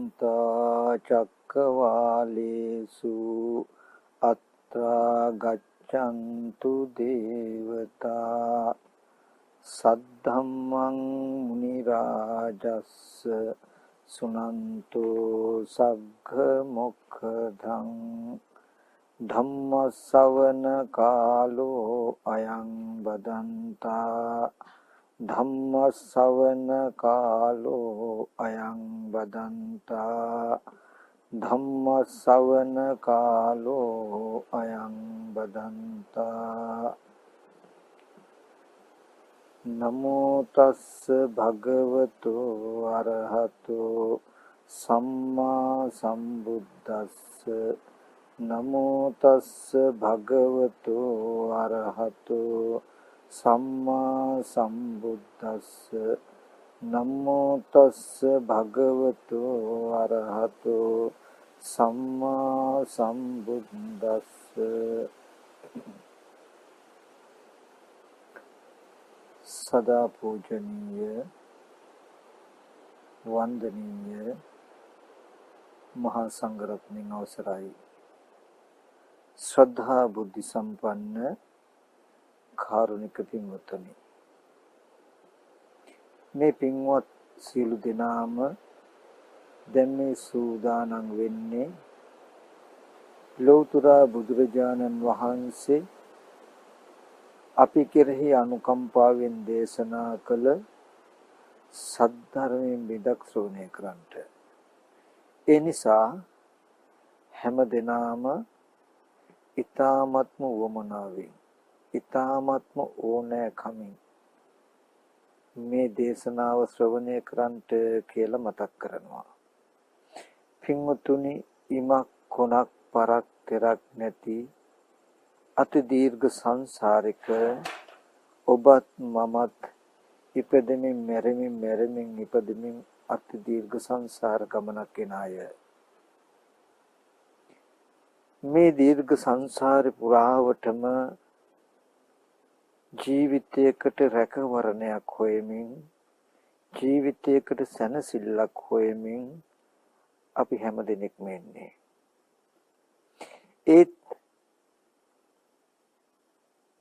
समन्त चक्रवालेषु अत्रा गच्छन्तु देवता सद्धम्मं मुनिराजस्स सुनन्तु सग्घमुखधं धम्मसवන कालो अयं बदन्ता धम्मसवන कालो अयं बदन्ता धम्मसवන कालो अयं बदन्ता नमो तस्स भगवतो अरहतो सम्मा संबुद्दस्स नमो तस्स भगवतो अरहतो सम्मा संबुद्दस्स नमो तस्स भगवतो अरहतो सम्मा संबुद्दस्स। सदा पूजनीय वंदनीय महासंघरत्न अवसराई श्रद्धा बुद्धि संपन्न කාරුණික පින්වත්නි, මේ පින්වත් සියලු දෙනාම දැන් මේ සූදානම් වෙන්නේ ලෞතර බුදුරජාණන් වහන්සේ අපි කෙරෙහි අනුකම්පාවෙන් දේශනා කළ සද්ධර්මයෙන් බිදක් ශ්‍රවණය කරන්නට. ඒ නිසා හැම දිනම ඊ타ත්ම වමනාවෙන් ඊ타ත්ම ඕනෑකමින් මේ දේශනාව ශ්‍රවණය කරන්නට කියලා මතක් කරනවා. පින්වතුනි, ඉමක් කොනක් පරක් තෙරක් නැති අති දීර්ඝ සංසාරික ඔබත් මමත් ඉපදෙමින් මැරෙමින් ඉපදෙමින් අති දීර්ඝ සංසාර ගමනක් යන අය. මේ දීර්ඝ සංසාරේ පුරාවටම ජීවිතයකට රැකවරණයක් හොයමින් ජීවිතයකට සැනසෙල්ලක් හොයමින් අපි හැම දිනෙකම ඉන්නේ. ඒත්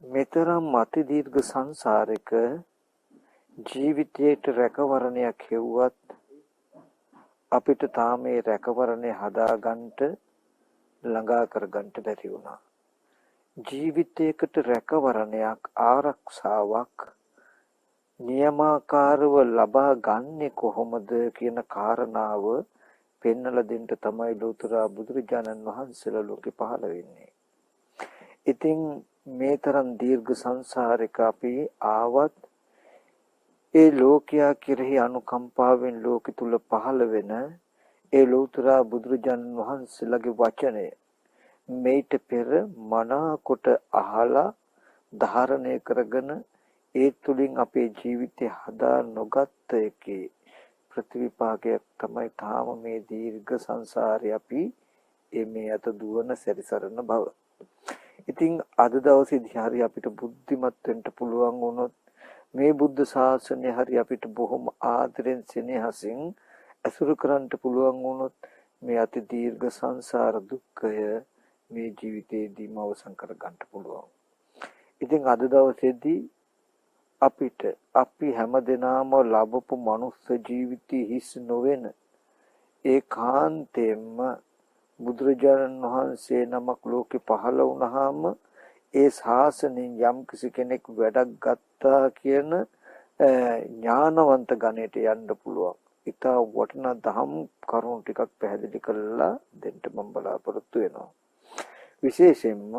මෙතරම් අති දීර්ඝ සංසාරික ජීවිතයට රැකවරණයක් හෙව්වත් අපිට තාම මේ රැකවරණය හදාගන්න ළඟා කරගන්න බැරි වුණා. ජීවිතයකට රැකවරණයක් ආරක්ෂාවක් නියමාකාරව ලබා ගන්නෙ කොහොමද කියන කාරණාව පෙන්වලා දෙන්න තමයි ලෝතර බුදුරජාණන් වහන්සේලා ලෝකේ පහළ වෙන්නේ. ඉතින් මේ තරම් දීර්ඝ සංසාරික අපි ආවත් ඒ ලෝකයා කෙරෙහි අනුකම්පාවෙන් ලෝකෙ තුල පහළ වෙන ඒ ලෝතර බුදුරජාණන් වහන්සේලාගේ වචනය මේට පෙර මනාකොට අහලා ධාරණය කරගෙන ඒ තුලින් අපේ ජීවිතය හදා නොගත් එකේ ප්‍රතිවිපාකයක් තමයි තාම මේ දීර්ඝ සංසාරේ අපි මේ අත දුවන සැරිසරන බව. ඉතින් අද දවසේදී හරි අපිට බුද්ධිමත් වෙන්න පුළුවන් වුණොත් මේ බුද්ධ ශාසනය හරි අපිට බොහොම ආදරෙන් සෙනෙහසින් අසුරු කරන්න පුළුවන් වුණොත් මේ අති දීර්ඝ සංසාර දුක්ඛය මේ ජීවිතේදීම අවසන් කර ගන්න පුළුවන්. ඉතින් අද දවසේදී අපි හැමදෙනාම ලැබපු මනුස්ස ජීවිතي හිස් නොවන ඒකාන්තයෙන්ම බුදුරජාණන් වහන්සේ නමක් ලෝකේ පහළ වුණාම ඒ ශාසනයෙන් යම් කෙනෙක් වැඩක් ගත්තා කියන ඥානවන්ත ගණයට යන්න පුළුවන්. ඊට වටිනා දහම් කරුණු ටිකක් පැහැදිලි කරලා දෙන්න මම බලාපොරොත්තු වෙනවා. විශේෂයෙන්ම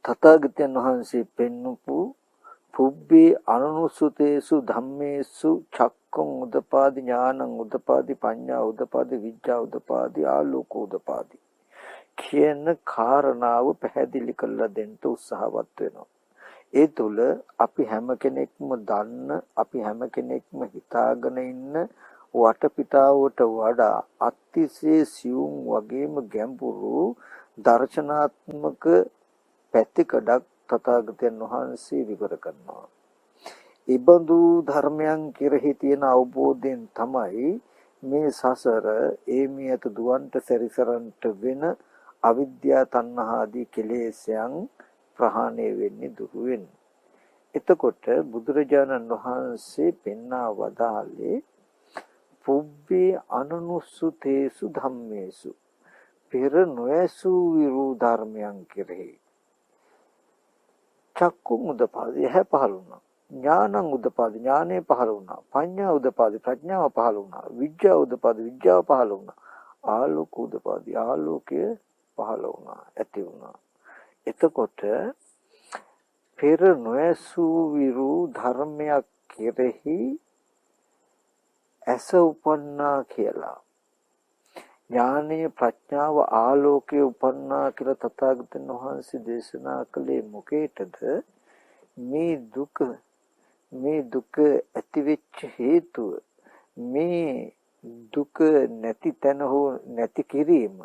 තථාගතයන් වහන්සේ පෙන්වපු පුබ්බේ අනුසුතේසු ධම්මේසු චක්කුං උදපාදි ඥානං උදපාදි පඤ්ඤා උදපාදි විඥා උදපාදි ආලෝක උදපාදි කියන කාරණාව පැහැදිලි කරලා දෙන්න උත්සාහවත් වෙනවා. ඒ තුල අපි හැම කෙනෙක්ම දන්න, අපි හැම කෙනෙක්ම හිතාගෙන ඉන්න වටපිටාවට වඩා අතිශය සියුම් වගේම ගැඹුරු දර්ශනාත්මක පැතිකඩක් තථාගතයන් වහන්සේ විවර කරනවා. ඊබඳු ධර්මයන් කෙරෙහි තියෙන අවබෝධයෙන් තමයි මේ සසර ඒමියත දුවන්ට සැරිසරන්ට වෙන අවිද්‍යා තණ්හා ආදී කෙලෙස්යන් ප්‍රහාණය වෙන්නේ දුරු වෙන්නේ. එතකොට බුදුරජාණන් වහන්සේ පෙන්වා වදාළේ පුබ්බේ අනුනුස්සුතේසු ධම්මේසු පෙර නොයසූ විරූ ධර්මයන් කෙරෙහි චක්කු උදපාදි හැ පහළ වුණා. ඥානං උදපාදි ඥානෙ පහළ වුණා. පඤ්ඤා උදපාදි ප්‍රඥාව පහළ වුණා. විද්‍යාව උදපාදි විද්‍යාව පහළ වුණා. ආලෝක උදපාදි ආලෝකය පහළ වුණා. ඇති වුණා. එතකොට පෙර නොයසූ විරූ ධර්මයක් කෙරෙහි ඇස උපන්නා කියලා ඥානීය ප්‍රඥාව ආලෝකයේ උපන්නා කියලා තථාගතයන් වහන්සේ දේශනා කළේ මොකේටද? මේ දුක ඇතිවෙච්ච හේතුව මේ දුක නැති තැන හෝ නැති කිරීම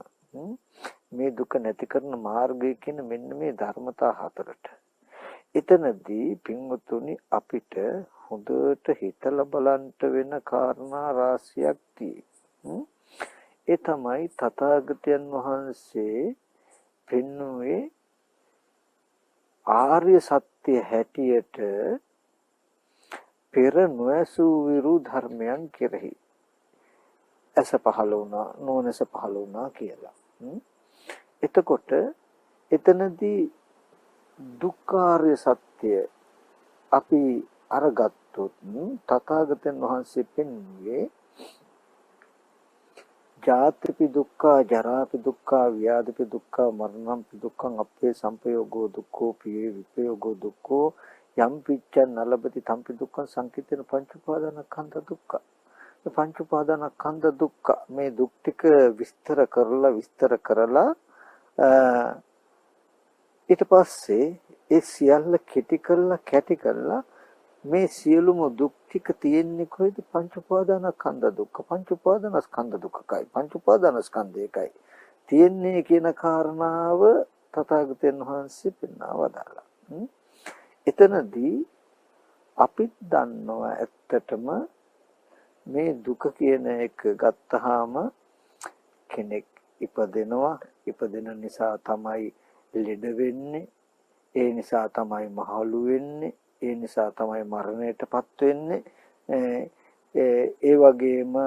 මේ දුක නැති කරන මාර්ගය කියන මෙන්න මේ ධර්මතා හතරට. එතනදී පින්වතුනි අපිට හොඳට හිතලා බලන්න වෙන කාරණා රාශියක් තියෙනවා. ඒ තමයි තථාගතයන් වහන්සේ පෙන්වුවේ ආර්ය සත්‍ය හැටියට පෙර නොඇසූ විරු ධර්මයන් කෙරෙහි ඇස පහළ වුණා නොනස පහළ වුණා කියලා. එතකොට එතනදී දුක්ඛාර්ය සත්‍ය අපි අරගත්තොත් තථාගතයන් වහන්සේ පෙන්වුවේ ජාතිපි දුක්ඛ ජරාපි දුක්ඛ ව්‍යාධිපි දුක්ඛ මරණම්පි දුක්ඛං අපේ සංපයෝගෝ දුක්ඛෝ පියේ විපයෝගෝ දුක්ඛෝ යම් පිච්ඡන් නලබති තම්පි දුක්ඛං සංකිතේන පංච උපාදානස්කන්ධ දුක්ඛ. මේ පංච උපාදානස්කන්ධ දුක්ඛ මේ දුක් ටික විස්තර කරලා ඊට පස්සේ ඒ සියල්ල කැටි කරලා මේ සියලුම දුක් ටික තියෙන්නේ කොයිද? පංච උපාදානස්කන්ධ දුක්ඛ. පංච උපාදානස්කන්ධ දුක්ඛයි. පංච උපාදානස්කන්ධයකයි තියෙන්නේ කියන කාරණාව තථාගතයන් වහන්සේ පෙන්වා වදාළා. එතනදී අපි දන්නවා ඇත්තටම මේ දුක කියන එක ගත්තාම කෙනෙක් ඉපදෙනවා. ඉපදෙන නිසා තමයි ලෙඩ වෙන්නේ. ඒ නිසා තමයි මහලු වෙන්නේ. ඒ නිසා තමයි මරණයටපත් වෙන්නේ. ඒ වගේම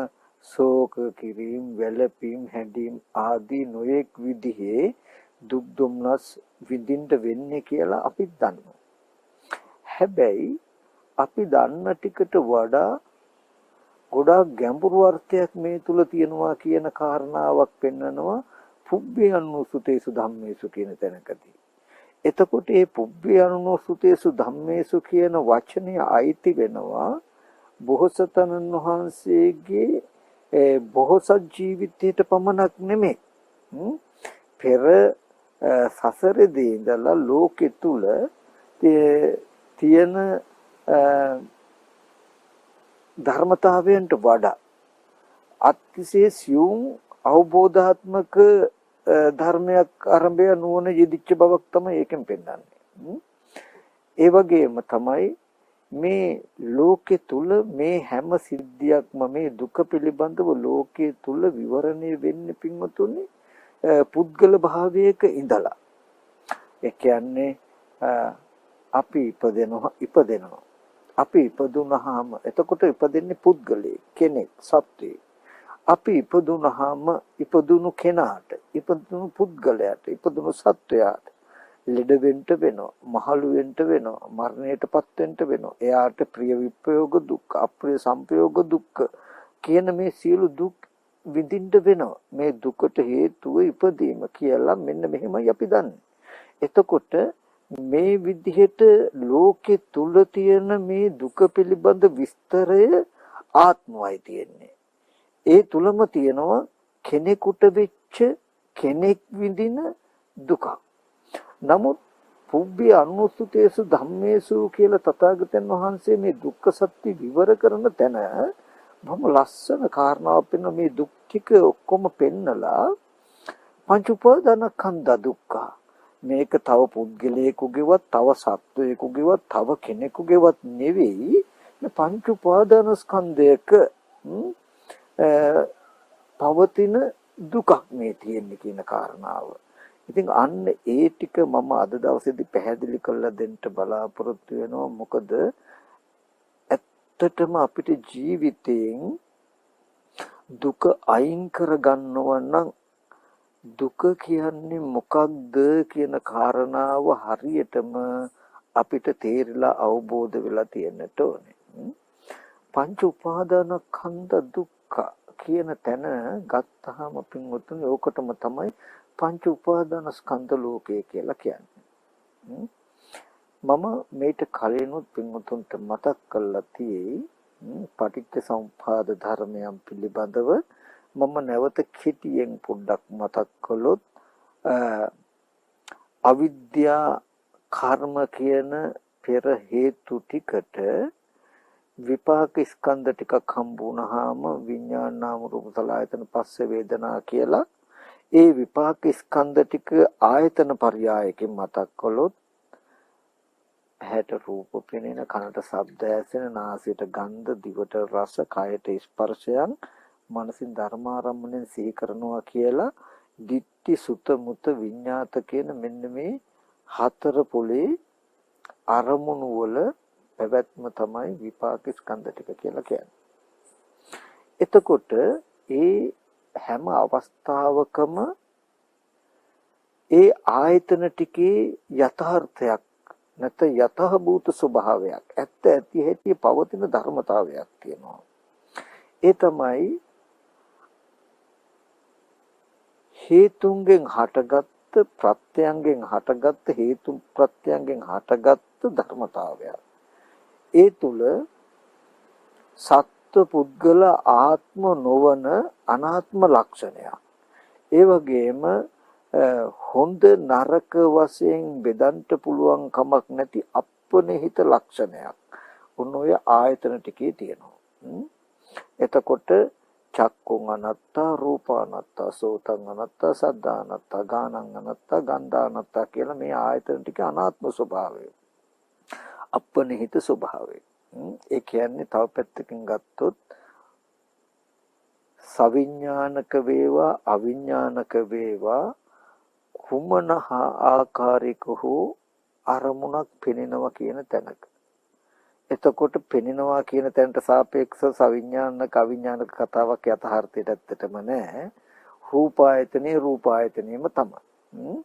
ශෝක කිරීම, වැළපීම්, හැඬීම් ආදී නොයෙක් විදිහේ දුක් දුම්නස් විඳින්න වෙන්නේ කියලා අපි දන්නවා. හැබැයි අපි දන්න ටිකට වඩා ගොඩාක් ගැඹුරු අර්ථයක් මේ තුල තියෙනවා කියන කාරණාවක් පෙන්වනවා පුබ්බේ අනුසුතේසු ධම්මේසු කියන තැනකදී. එතකොට මේ පුබ්බේ අනුසුතේසු ධම්මේසු කියන වචනය අයිති වෙනවා බෝසතාණන් වහන්සේගේ බෝසත් ජීවිතයට පමණක් නෙමෙයි. පෙර සසරේදී ඉඳලා ලෝකෙ තුල තියෙන ධර්මතාවයන්ට වඩා අතිශය සියුම් අවබෝධාත්මක ධර්මයක් ආරම්භය නුවණ යෙදිච්ච බවක් තමයි ඒකෙන් පෙන්වන්නේ. ඒ වගේම තමයි මේ ලෝකෙ තුල මේ හැම සිද්ධියක්ම මේ දුක පිළිබඳව ලෝකෙ තුල විවරණය වෙන්නේ පින්වතුනි පුද්ගල භාවයක ඉඳලා. ඒ කියන්නේ අපි ඉපදෙනවා. අපි ඉපදුනහම එතකොට ඉපදෙන්නේ පුද්ගලයෙක්, කෙනෙක්, සත්වෙක්. අපි ඉපදුනහම ඉපදුණු කෙනාට, ඉපදුණු පුද්ගලයාට, ඉපදුණු සත්වයාට ලෙඩ වෙන්න වෙනවා, මහලු වෙන්න වෙනවා, මරණයටපත් වෙන්න වෙනවා. එයාට ප්‍රිය විප්‍රයෝග දුක්ඛ, අප්‍රිය සංපයෝග දුක්ඛ කියන මේ සියලු දුක් විඳින්න වෙනවා. මේ දුකට හේතුව ඉපදීම කියලා මෙන්න මෙහෙමයි අපි දන්නේ. එතකොට මේ විදිහට ලෝකෙ තුල තියෙන මේ දුක පිළිබඳ විස්තරය ආත්මවයි තියෙන්නේ. ඒ තුලම තියෙනවා කෙනෙකුට වෙච්ච කෙනෙක් විඳින දුක. නමුත් පුබ්බේ අනුසුතේසු ධම්මේසු කියලා තථාගතයන් වහන්සේ මේ දුක්ඛ සත්‍ය විවර කරන තැන බොහොම ලස්සන කාරණාවක් වෙන මේ දුක් ටික ඔක්කොම පෙන්නලා පංච උපාදානස්කන්ධ දුක්ඛ. මේක තව පුද්ගලයෙකුගේවත්, තව සත්වයෙකුගේවත්, තව කෙනෙකුගේවත් නෙවෙයි. මේ පංච උපාදානස්කන්ධයක පවතින දුකක් මේ තියෙන්නේ කියන කාරණාව. ඉතින් අන්න ඒ ටික මම අද දවසේදී පැහැදිලි කරලා දෙන්න බලාපොරොත්තු වෙනවා. මොකද ඇත්තටම අපිට ජීවිතයෙන් දුක අයින් කරගන්නව නම් දුක කියන්නේ මොකක්ද කියන කාරණාව හරියටම අපිට තේරිලා අවබෝධ වෙලා තියෙන්නට ඕනේ. පංච උපාදානස්කන්ධ දුක්ඛ කියන තැන ගත්තාම පින්වතුනි ඕකටම තමයි පංච උපාදානස්කන්ධ ලෝකය කියලා කියන්නේ. මම මේට කලිනුත් පින්වතුන්ට මතක් කරලා තියෙයි පටිච්ච සමුප්පාද ධර්මයන් පිළිබඳව මම නැවත කෙටියෙන් පොඩ්ඩක් මතක් කළොත් අවිද්‍යා කර්ම කියන පෙර හේතු ටිකට විපාක ස්කන්ධ ටිකක් හම්බුනහම විඥාන නාම රූප සලආයතන පස්ස වේදනා කියලා ඒ විපාක ස්කන්ධ ටික ආයතන පරයයකින් මතක් කළොත් ඇහැට රූප පෙනෙන කනට ශබ්ද ඇසෙන නාසයට ගන්ධ දිවට රස කයට ස්පර්ශයන් මනසින් ධර්මාරම්මණයෙන් සිහි කරනවා කියලා ditthi sutta mutta විඤ්ඤාත කියන මෙන්න මේ හතර පොලේ අරමුණු වල පැවැත්ම තමයි විපාක ස්කන්ධ ටික කියලා කියන්නේ. එතකොට ඒ හැම අවස්ථාවකම ඒ ආයතන ටිකේ යථාර්ථයක් නැත්නම් යථාභූත ස්වභාවයක් ඇත්ත ඇති හැටි පවතින ධර්මතාවයක් තියෙනවා. ඒ තමයි හේතුන්ගෙන් හටගත් ප්‍රත්‍යයන්ගෙන් හටගත් හේතු ප්‍රත්‍යයන්ගෙන් හටගත් ධර්මතාවය. ඒ තුල සත්ව පුද්ගල ආත්ම නොවන අනාත්ම ලක්ෂණයක්. ඒ වගේම හොඳ නරක වශයෙන් බෙදන්න පුළුවන් කමක් නැති අපනිහිත ලක්ෂණයක්. උන් ඔය ආයතන ටිකේ තියෙනවා. එතකොට චක්කුං අනත්තා රූප අනත්තා සෝතං අනත්තා සද්ධා අනත්තා ගානං අනත්තා ගන්ධා අනත්තා කියලා මේ ආයතන ටික අනාත්ම ස්වභාවය අපනිහිත ස්වභාවය. ඒ කියන්නේ තව පැත්තකින් ගත්තොත් සවිඥානික වේවා අවිඥානික වේවා කුමන ආකාරික හෝ අරමුණක් පෙනෙනවා කියන තැනක. එතකොට පෙනෙනවා කියන තැනට සාපේක්ෂව සවිඥානික අවිඥානික කතාවක් යථාර්ථයට ඇත්තටම නැහැ. රූපායතනේ රූපායතනේම තමයි.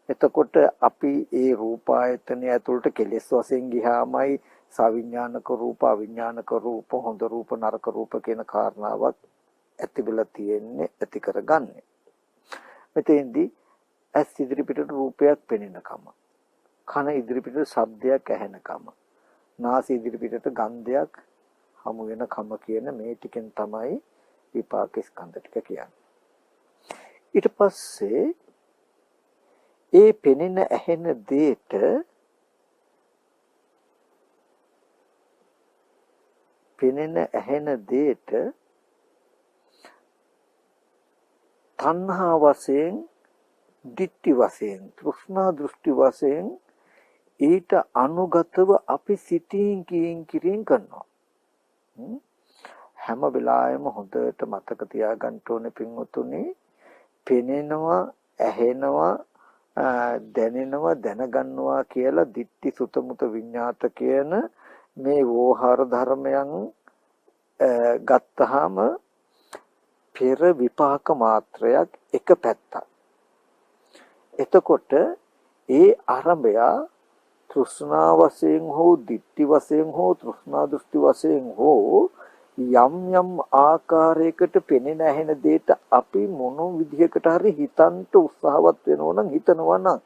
එතකොට අපි ඒ රූපායතනය ඇතුළට කෙලෙස් වශයෙන් ගියාමයි සවිඥානික රූප අවිඥානික රූප හොඳ රූප නරක රූප කියන කාරණාවක් ඇතිවලා තියෙන්නේ ඇති කරගන්නේ. මෙතෙන්දී ඇස් ඉදිරිපිටට රූපයක් පෙනෙනකම, කන ඉදිරිපිටට ශබ්දයක් ඇහෙනකම, නාසය ඉදිරිපිටට ගන්ධයක් හමු වෙනකම කියන මේ ටිකෙන් තමයි විපාක ස්කන්ධ ටික කියන්නේ. ඊට පස්සේ ඒ පෙනෙන ඇහෙන දේට තණ්හා වශයෙන්, ditthi වශයෙන්, තෘෂ්ණා දෘෂ්ටි වශයෙන් ඊට අනුගතව අපි සිතින් කිරින් කරනවා. හැම වෙලාවෙම හොඳට මතක තියාගන්න ඕනේ පින්වතුනි, පෙනෙනවා, ඇහෙනවා, දැනෙනවා, දැනගන්නවා කියලා ditthi sutta mutta විඤ්ඤාත කියන මේ වෝහාර ධර්මයන් ගත්තාම පෙර විපාක මාත්‍රයක් එක පැත්තක්. එතකොට ඒ ආරම්භය තෘෂ්ණා වශයෙන් හෝ ditthi වශයෙන් හෝ තෘෂ්ණා දෘෂ්ටි වශයෙන් හෝ යම් ආකාරයකට පෙනෙන ඇහෙන දෙයට අපි මොන විදිහකට හරි හිතන්න උත්සාහවත් වෙනවා නම් හිතනවා නම්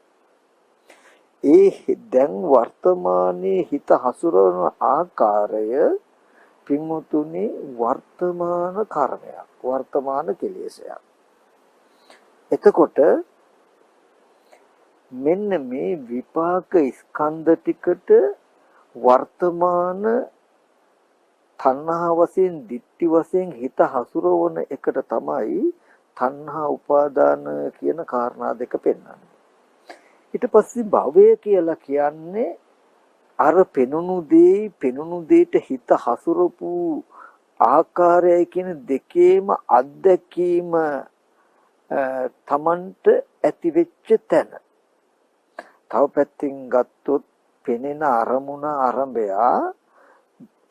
ඒ දැන් වර්තමානයේ හිත හසුරවන ආකාරය පින්වතුනි වර්තමාන කර්මයක්, වර්තමාන කෙලෙසයක්. එතකොට මෙන්න මේ විපාක ස්කන්ධ ටිකට වර්තමාන තණ්හා වශයෙන්, ditthi වශයෙන් හිත හසුරවන එකට තමයි තණ්හා උපාදාන කියන කාරණා දෙක පෙන්වන්නේ. ඊට පස්සේ භවය කියලා කියන්නේ අර පෙනුණු දෙයට හිත හසුරපු ආකාරයයි කියන දෙකේම අත්දැකීම තමන්ට ඇති වෙච්ච තැන. තව පැත්තකින් ගත්තොත් පෙනෙන අරමුණ ආරම්භයා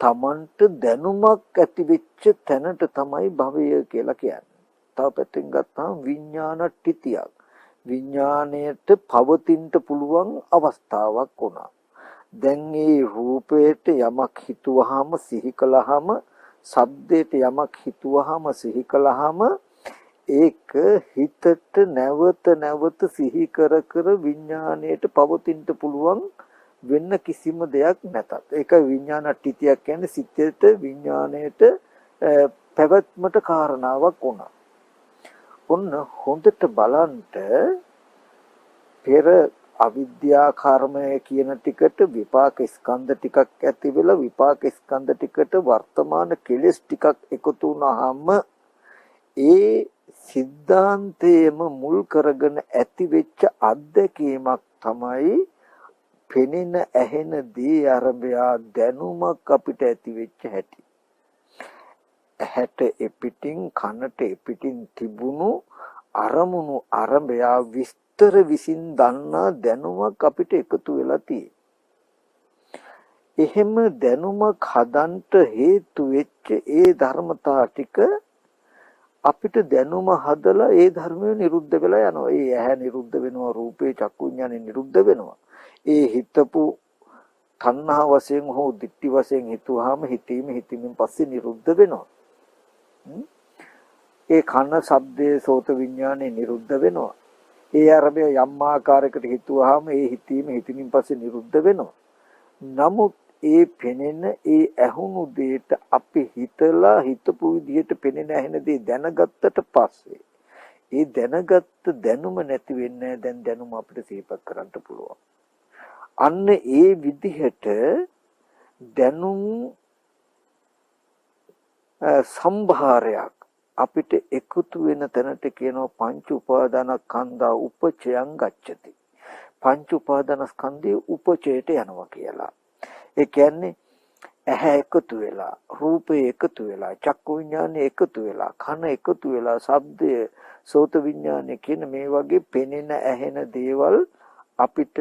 තමන්ට දැනුමක් ඇති වෙච්ච තැනට තමයි භවය කියලා කියන්නේ. තව පැත්තකින් ගත්තාම විඥානට්ඨිතියක්. විඥාණයට පවතින්න පුළුවන් අවස්ථාවක් වුණා. දැන් මේ රූපයට යමක් හිතුවහම සිහි කළාම, ශබ්දයට යමක් හිතුවහම සිහි කළාම ඒක හිතට නැවත නැවත සිහි කර කර විඥාණයට පවතින්න පුළුවන් වෙන කිසිම දෙයක් නැතත්. ඒක විඥානට්ඨිතියක් කියන්නේ සිතේට විඥාණයට පැවැත්මට කාරණාවක් වුණා. ඔන්න හොඳට බලන්ට පෙර අවිද්‍යා කර්මය කියන ටිකට විපාක ස්කන්ධ ටිකක් ඇති වෙලා විපාක ස්කන්ධ ටිකට වර්තමාන කෙලෙස් ටිකක් එකතු වුණාම ඒ සිද්ධාන්තයේම මුල් කරගෙන ඇති වෙච්ච අත්දැකීමක් තමයි පෙනෙන ඇහෙන දේ ආරම්භය දැනුමක් අපිට ඇති වෙච්ච හැටි. ඇහැට එපිටින් කනට එපිටින් තිබුණු අරමුණු ආරම්භය විස්තර විසින් දන්නා දැනුමක් අපිට එකතු වෙලා තියෙනවා. එහෙම දැනුමක් හදන්ට හේතු වෙච්ච ඒ ධර්මතා ටික අපිට දැනුම හදලා ඒ ධර්මය නිරුද්ධ වෙලා යනවා. ඒ ඇහැ නිරුද්ධ වෙනවා, රූපේ චක්කු විඥානේ නිරුද්ධ වෙනවා. ඒ හිතපු තණ්හා වශයෙන් හෝ ditthi වශයෙන් හිතුවාම හිතීමෙන් පස්සේ නිරුද්ධ වෙනවා. ඒ කන ශබ්දයේ සෝත විඥානේ නිරුද්ධ වෙනවා. ඒ අරබය යම් ආකාරයකට හිතුවාම ඒ හිතීමෙන් පස්සේ නිරුද්ධ වෙනවා. නමුත් ඒ පෙනෙන ඒ ඇහුණු දෙයට අපි හිතලා හිතපු විදිහට පෙනෙන ඇහෙන දේ දැනගත්තට පස්සේ ඒ දැනගත්ත දැනුම නැති වෙන්නේ දැන් දැනුම අපිට සිහිපත් කරන්න පුළුවන්. අන්න ඒ විදිහට දැනුම් සම්භාරයක් අපිට එකතු වෙන තැනට කියනවා පංච උපාදානස්කන්ධා උපචයං ගච්ඡති. පංච උපාදානස්කන්ධේ උපචයට යනවා කියලා. ඒ කියන්නේ ඇහැ එකතු වෙලා, රූපය එකතු වෙලා, චක්කු විඥානය එකතු වෙලා, කන එකතු වෙලා, ශබ්දය, සෝත විඥානය කියන මේ වගේ පෙනෙන ඇහෙන දේවල් අපිට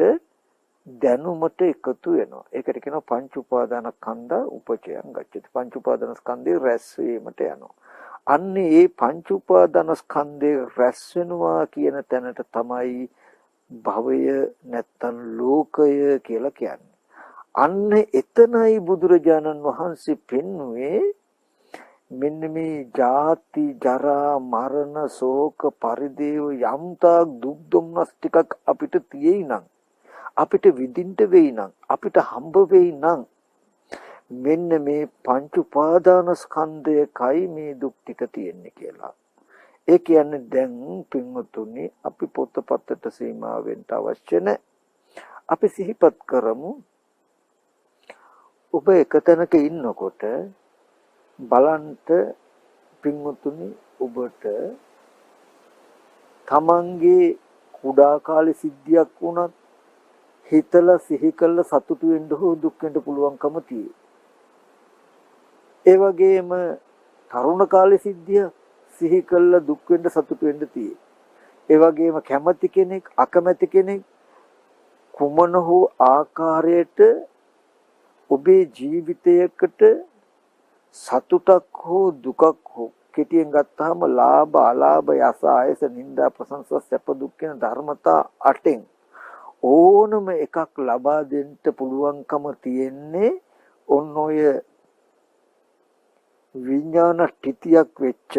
දැනුමට එකතු වෙනවා. ඒකට කියනවා පංච උපාදානස්කන්ධ උපචයං ගච්ඡති. පංච උපාදානස්කන්ධේ රැස් වීමට යනවා. අන්නේ මේ පංච උපාදානස්කන්ධේ රැස් වෙනවා කියන තැනට තමයි භවය නැත්තම් ලෝකය කියලා කියන්නේ. අන්න එතනයි බුදුරජාණන් වහන්සේ පෙන්වුවේ මෙන්න මේ ජාති ජරා මරණ ශෝක පරිදේව යම්තාක් දුක් දුම්නස් ටිකක් අපිට තියෙයි නම් අපිට විඳින්න වෙයි නම් අපිට හම්බ වෙයි නම් මෙන්න මේ පංච උපාදානස්කන්ධයකයි මේ දුක් ටික තියෙන්නේ කියලා. ඒ කියන්නේ දැන් පින්වතුනි අපි පොතපතට සීමා වෙන්න අවශ්‍ය නැහැ. අපි සිහිපත් කරමු. ඔබ එක තැනක ඉන්නකොට බලන්ට පින්වතුනි ඔබට තමන්ගේ කුඩා කාලේ සිද්ධියක් වුණත් හිතලා සිහි කළා සතුටු වෙන්න හෝ දුක් වෙන්න පුළුවන්කම තියෙයි. ඒ වගේම තරුණ කාලේ සිද්ධිය සිහි කළා දුක් වෙන්න සතුටු වෙන්න තියෙයි. ඒ වගේම කැමැති කෙනෙක් අකමැති කෙනෙක් කුමන හෝ ආකාරයට ඔබේ ජීවිතයකට සතුටක් හෝ දුකක් හෝ කෙටියෙන් ගත්තාම ලාභ අලාභ යස ආයස නිന്ദා ප්‍රශංසා සැප දුක් කියන ධර්මතා 8න් ඕනම එකක් ලබා දෙන්න පුළුවන්කම තියෙන්නේ ඔන්න ඔය විඥානට්ඨිතියක් වෙච්ච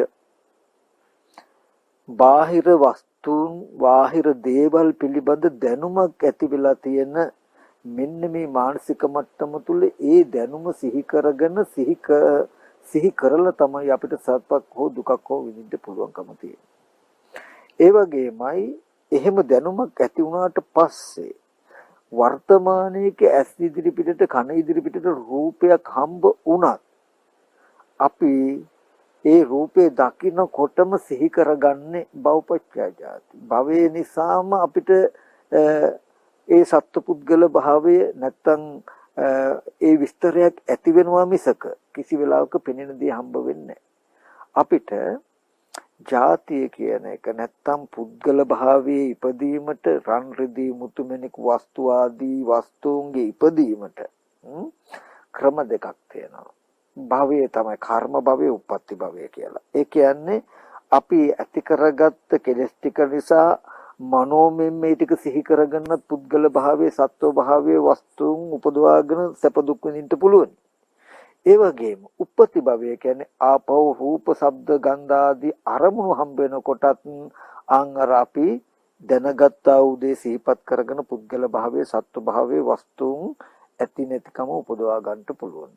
බාහිර වස්තුන් බාහිර දේවල් පිළිබඳ දැනුමක් ඇති වෙලා තියෙන මෙන්න මේ මානසික මට්ටම තුල ඒ දැනුම සිහි කරගෙන සිහි කරලා තමයි අපිට සත්‍යක් හෝ දුකක් හෝ විඳින්න පුළුවන්කම තියෙන්නේ. ඒ වගේමයි එහෙම දැනුමක් ඇති වුණාට පස්සේ වර්තමානයේ ඇස් ඉදිරි පිටට කන ඉදිරි පිටට රූපයක් හම්බ වුණත් අපි ඒ රූපේ දකින්නකොටම සිහි කරගන්නේ භවපච්චයාති. භවයේ නිසාම අපිට ඒ සත්පුද්ගල භාවය නැත්තම් ඒ විස්තරයක් ඇති වෙනවා මිසක කිසි වෙලාවක පෙනෙන දේ හම්බ වෙන්නේ අපිට ජාතිය කියන එක නැත්තම් පුද්ගල භාවයේ ඉපදීමට රන් රිදී මුතුමැණික් වස්තු ආදී වස්තුන්ගේ ඉපදීමට ක්‍රම දෙකක් තියෙනවා. භවය තමයි කර්ම භවය, උප්පත්ති භවය කියලා. ඒ කියන්නේ අපි ඇති කරගත්ත කෙලෙස් ටික නිසා මනෝමයෙන් මේ ටික සිහි කරගන්න පුද්ගල භාවයේ, සත්ව භාවයේ වස්තුන් උපදවාගෙන සැප දුක් විඳින්න පුළුවන්. ඒ වගේම උප්පත්ති භවය කියන්නේ ආපෝ රූප, ශබ්ද, ගන්ධ ආදී අරමුණු හම්බ වෙනකොටත් අර අපි දැනගත්තා උදේ සිහිපත් කරගෙන පුද්ගල භාවයේ, සත්ව භාවයේ වස්තුන් ඇති නැතිකම උපදවා ගන්නට පුළුවන්.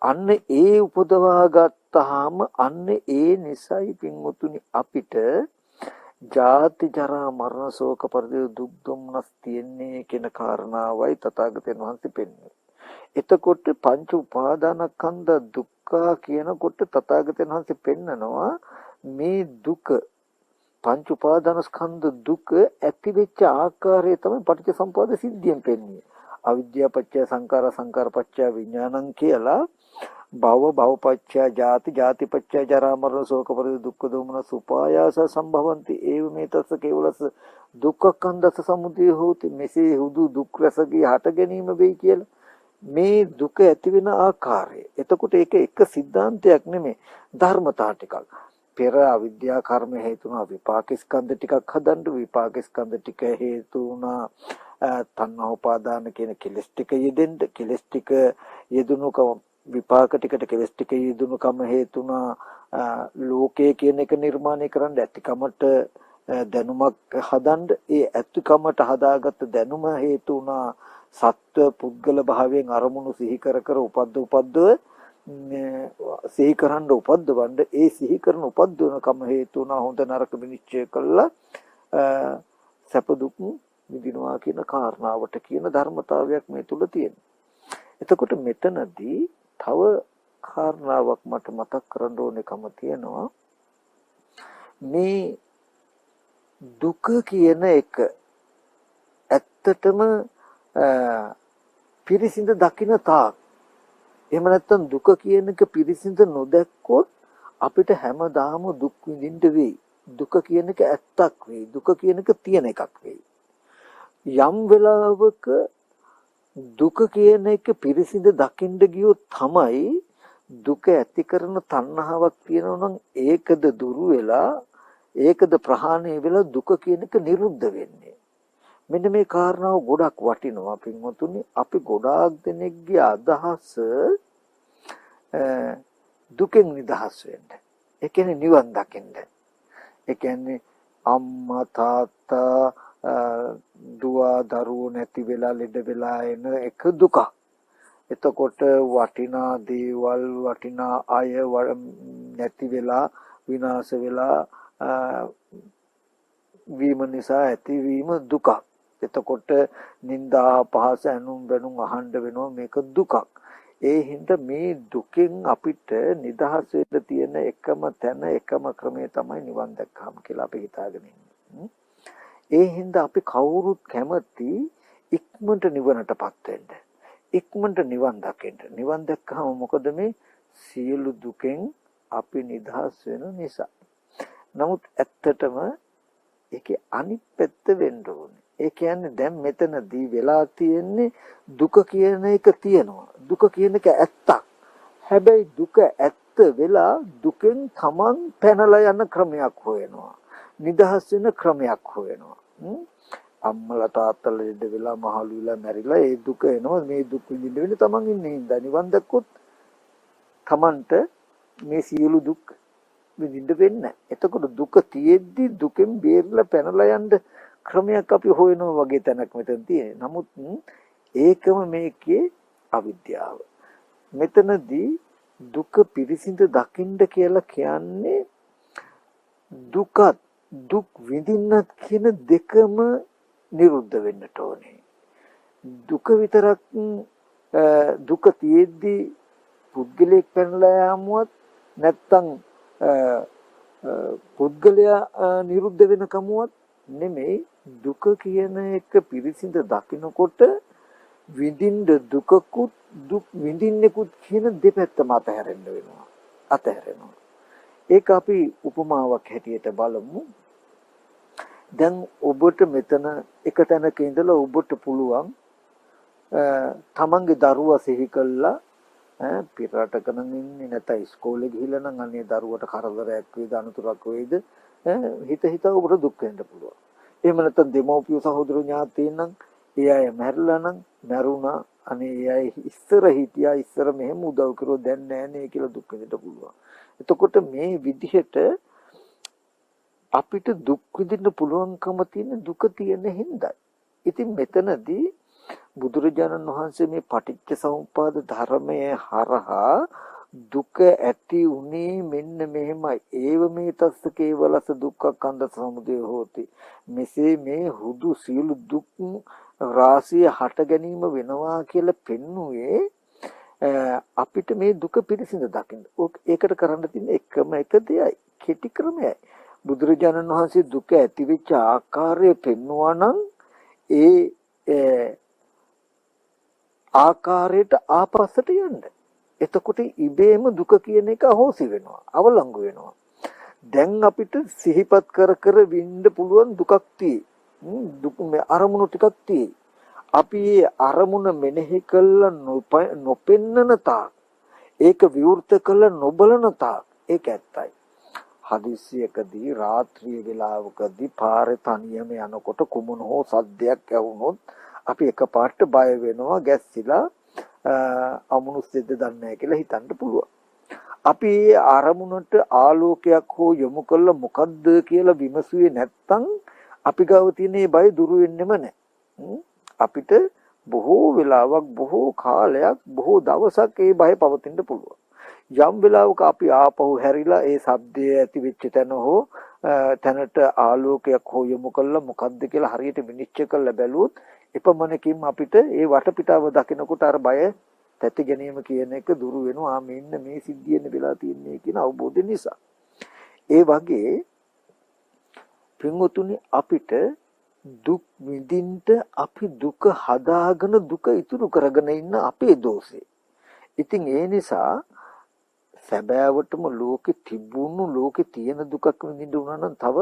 අන්න ඒ උපදවා ගත්තාම අන්න ඒ නිසයි පින්වතුනි අපිට ජාති ජරා මරණ ශෝක පරිදේ දුක් දුම්නස් තියන්නේ කියන කාරණාවයි තථාගතයන් වහන්සේ පෙන්වන්නේ. එතකොට පංච උපාදානස්කන්ධ දුක්ඛ කියනකොට තථාගතයන් වහන්සේ පෙන්නනවා මේ දුක පංච උපාදානස්කන්ධ දුක ඇති වෙච්ච ආකාරය තමයි පටිච්චසමුප්පාද සිද්ධියෙන් පෙන්වන්නේ. අවිද්‍යාව පත්‍ය සංඛාර, සංඛාර පත්‍ය විඥානං කියලා භව, භවපත්‍ය ජාති, ජාති පත්‍ය ජරා මරණ ශෝක පරිදේ දුක්ඛ දෝමනස් උපායාස සම්භවಂತಿ ඒව මේතස්ස කේවලස දුක්ඛකන්දස සමුදය හෝති. මෙසේ හුදු දුක් රසගේ හට ගැනීම වෙයි කියලා මේ දුක ඇති වෙන ආකාරය. එතකොට ඒක එක සිද්ධාන්තයක් නෙමෙයි, ධර්මතා ටිකක්. පෙර අවිද්‍යා කර්ම හේතුණා විපාක ස්කන්ධ ටිකක් හදන්න, විපාක ස්කන්ධ ටික හේතුණා තණ්හා උපාදාන කියන කෙලස් ටික යෙදෙන්න, කෙලස් ටික යෙදුණුකම විපාක ටිකට කෙලස් ටික යෙදුණුකම හේතුණා ලෝකය කියන එක නිර්මාණය කරන්න ඇතිකමට දැනුමක් හදන්න. ඒ ඇතිකමට හදාගත්ත දැනුම හේතු වුණා සත්ව පුද්ගල භාවයෙන් අරමුණු සිහි කර කර උපද්දව සිහි කරන්න උපද්දවන්න. ඒ සිහි කරන උපද්දවනකම හේතු වුණා හොඳ නරක විනිශ්චය කළා සැප දුක් විඳිනවා කියන කාරණාවට කියන ධර්මතාවයක් මේ තුල තියෙනවා. එතකොට මෙතනදී තව කාරණාවක් මට මතක් කරන්න ඕනකම තියෙනවා. මේ දුක කියන එක ඇත්තටම පිරිසිඳ දකින්න තාක්, එහෙම නැත්නම් දුක කියන එක පිරිසිඳ නොදැක්කොත් අපිට හැමදාම දුක් විඳින්න වෙයි. දුක කියන එක ඇත්තක් වෙයි. දුක කියන එක තියෙන එකක් වෙයි. යම් වෙලාවක දුක කියන එක පිරිසිඳ දකින්න ගියොත් තමයි දුක ඇති කරන තණ්හාවක් තියෙනවා නම් ඒකද දුරු වෙලා, ඒකද ප්‍රහාණය වෙලා දුක කියන එක නිරුද්ධ වෙන්නේ. මෙන්න මේ කාරණාව ගොඩක් වටිනවා පින්වතුනි. අපි ගොඩාක් දෙනෙක්ගේ අදහස දුකෙන් නිදහස් වෙන්න. ඒ කියන්නේ නිවන් දකින්න. ඒ කියන්නේ අම්මා තාත්තා දුව දරුවෝ නැති වෙලා ලෙඩ වෙලා එන එක දුක. එතකොට වටිනා දේවල්, වටිනා අය නැති වෙලා විනාශ වෙලා වීම නිසා ඇතිවීම දුක. එතකොට නිന്ദා පහස ඇනුම් බැනුම් අහන්න වෙනවා, මේක දුකක්. ඒ හින්දා මේ දුකෙන් අපිට නිදහස් වෙන්න තියෙන එකම තැන, එකම ක්‍රමය තමයි නිවන් දැක්කම කියලා අපි හිතාගෙන ඉන්නේ. ඒ හින්දා අපි කවුරුත් කැමති ඉක්මනට නිවනටපත් වෙන්න, ඉක්මනට නිවන් දකින්න. නිවන් දැක්කම මොකද මේ සියලු දුකෙන් අපි නිදහස් වෙන නිසා. නමුත් ඇත්තටම ඒකේ අනිත් පැත්ත වෙන්න ඕනේ. ඒ කියන්නේ දැන් මෙතනදී වෙලා තියෙන්නේ දුක කියන එක තියෙනවා. දුක කියන එක ඇත්තක්. හැබැයි දුක ඇත්ත වෙලා දුකෙන් තමන් පැනලා යන ක්‍රමයක් හොයනවා. නිදහස් වෙන ක්‍රමයක් හොයනවා. අම්මලා තාත්තලා දෙද වෙලා මහලු වෙලා මැරිලා ඒ දුක එනවා. මේ දුක් විඳින්න වෙන්නේ තමන් ඉන්නේ හින්දා. නිවන් දැක්කොත් තමන්ට මේ සියලු දුක් විඳින්න වෙන්නේ නැහැ. එතකොට දුක තියෙද්දි දුකෙන් බේරලා පැනලා යන්න ක්‍රමයක් අපි හොයනවා වගේ තැනක් මෙතන තියෙනවා. නමුත් ඒකම මේකේ අවිද්‍යාව. මෙතනදී දුක පිරිසිඳ දකින්න කියලා කියන්නේ දුක් විඳින්නත් කියන දෙකම නිරුද්ධ වෙන්නට ඕනේ. දුක විතරක් දුක තියෙද්දි පුද්ගලයෙක් පැනලා යාමුවත් නැත්තම් පුද්ගලයා නිරුද්ධ වෙන කමුවත් නෙමෙයි. දුක කියන එක පිරිසිඳ දකිනකොට විඳින්න දුකකුත් දුක් විඳින්නෙකුත් කියන දෙපැත්තම අතහැරෙන්න වෙනවා. අතහැරෙනවා. ඒක අපි උපමාවක් හැටියට බලමු. දැන් ඔබට මෙතන එක තැනක ඉඳලා ඔබට පුළුවන් තමන්ගේ දරුවා සිහි කළා පිටරටක නම් ඉන්නේ නැත්නම් ඉස්කෝලේ ගිහිල්ලා නම් අනේ දරුවට කරදරයක් වේද අනතුරක් වේද හිත ඔබට දුක් වෙන්න පුළුවන්. එහෙම නැත්නම් දෙමෝපිය සහෝදර ඥාතීන් නම් ඒ අය මැරිලා නම් මැරුණා අනේ ඒ අය ඉස්සර හිටියා ඉස්සර මෙහෙම උදව් කරෝ දැන් නෑනේ කියලා දුක් වෙන්න පුළුවන්. එතකොට මේ විදිහට අපිට දුක් විඳින්න පුළුවන්කම තියෙන දුක තියෙන හින්දා. ඉතින් මෙතනදී බුදුරජාණන් වහන්සේ මේ පටිච්ච සමුප්පාද ධර්මයේ හරහා දුක ඇති උනේ මෙන්න මෙහෙමයි. ඒව මේ තස්ස කේවලස දුක්ඛ කන්ද සමුදය හෝති. මෙසේ මේ හුදු සියලු දුක් රාශිය හට ගැනීම වෙනවා කියලා පෙන්නුවේ අපිට මේ දුක පිළිසිඳ දකින්න. ඒකට කරන්න තියෙන එකම එක දෙයයි. කෙටි ක්‍රමයයි. බුදුරජාණන් වහන්සේ දුක ඇතිවෙච්ච ආකාරය පෙන්වුවා නම් ඒ ආකාරයට ආපස්සට යන්න. එතකොට ඉබේම දුක කියන එක අහෝසි වෙනවා. අවලංගු වෙනවා. දැන් අපිට සිහිපත් කර විඳ පුළුවන් දුකක් තියෙයි. දුක මේ අරමුණු ටිකක් තියෙයි. අපි මේ අරමුණ මෙනෙහි කළා නොපෙන්නන තාක් ඒක විවෘත කළා නොබලන තාක් ඒක ඇත්තයි. හදිස්සියකදී රාත්‍රියේ වෙලාවකදී පාරේ තනියම යනකොට කුමන හෝ සද්දයක් ඇහුනොත් අපි එකපාරට බය වෙනවා ගැස්සිලා අමනුස්සෙද්ද දන්නේ නැහැ කියලා හිතන්න පුළුවන්. අපි අරමුණට ආලෝකයක් හෝ යොමු කළ මොකද්ද කියලා විමසුවේ නැත්නම් අපි ගාව තියෙන මේ බය දුරු වෙන්නෙම නැහැ. අපිට බොහෝ වෙලාවක් බොහෝ කාලයක් බොහෝ දවසක් ඒ බය පවතින්න පුළුවන්. යම් වෙලාවක අපි ආපහු හැරිලා ඒ ශබ්දය ඇති වෙච්ච තැන හෝ තැනට ආලෝකයක් හෝ යොමු කළා මොකද්ද කියලා හරියට විනිශ්චය කරලා බැලුවොත් එපමණකින් අපිට ඒ වටපිටාව දකිනකොට අර බය තැති ගැනීම කියන එක දුරු වෙනවා. මෙන්න මේ සිද්ධියනේ වෙලා තියන්නේ කියන අවබෝධය නිසා. ඒ වගේ පින්වතුනි අපිට දුක් විඳින්න අපි දුක හදාගෙන දුක ඉතුරු කරගෙන ඉන්න අපේ දෝෂේ. ඉතින් ඒ නිසා සැබෑවටම ලෝකෙ තිබුණු ලෝකෙ තියෙන දුකක් විඳින්න උනා නම් තව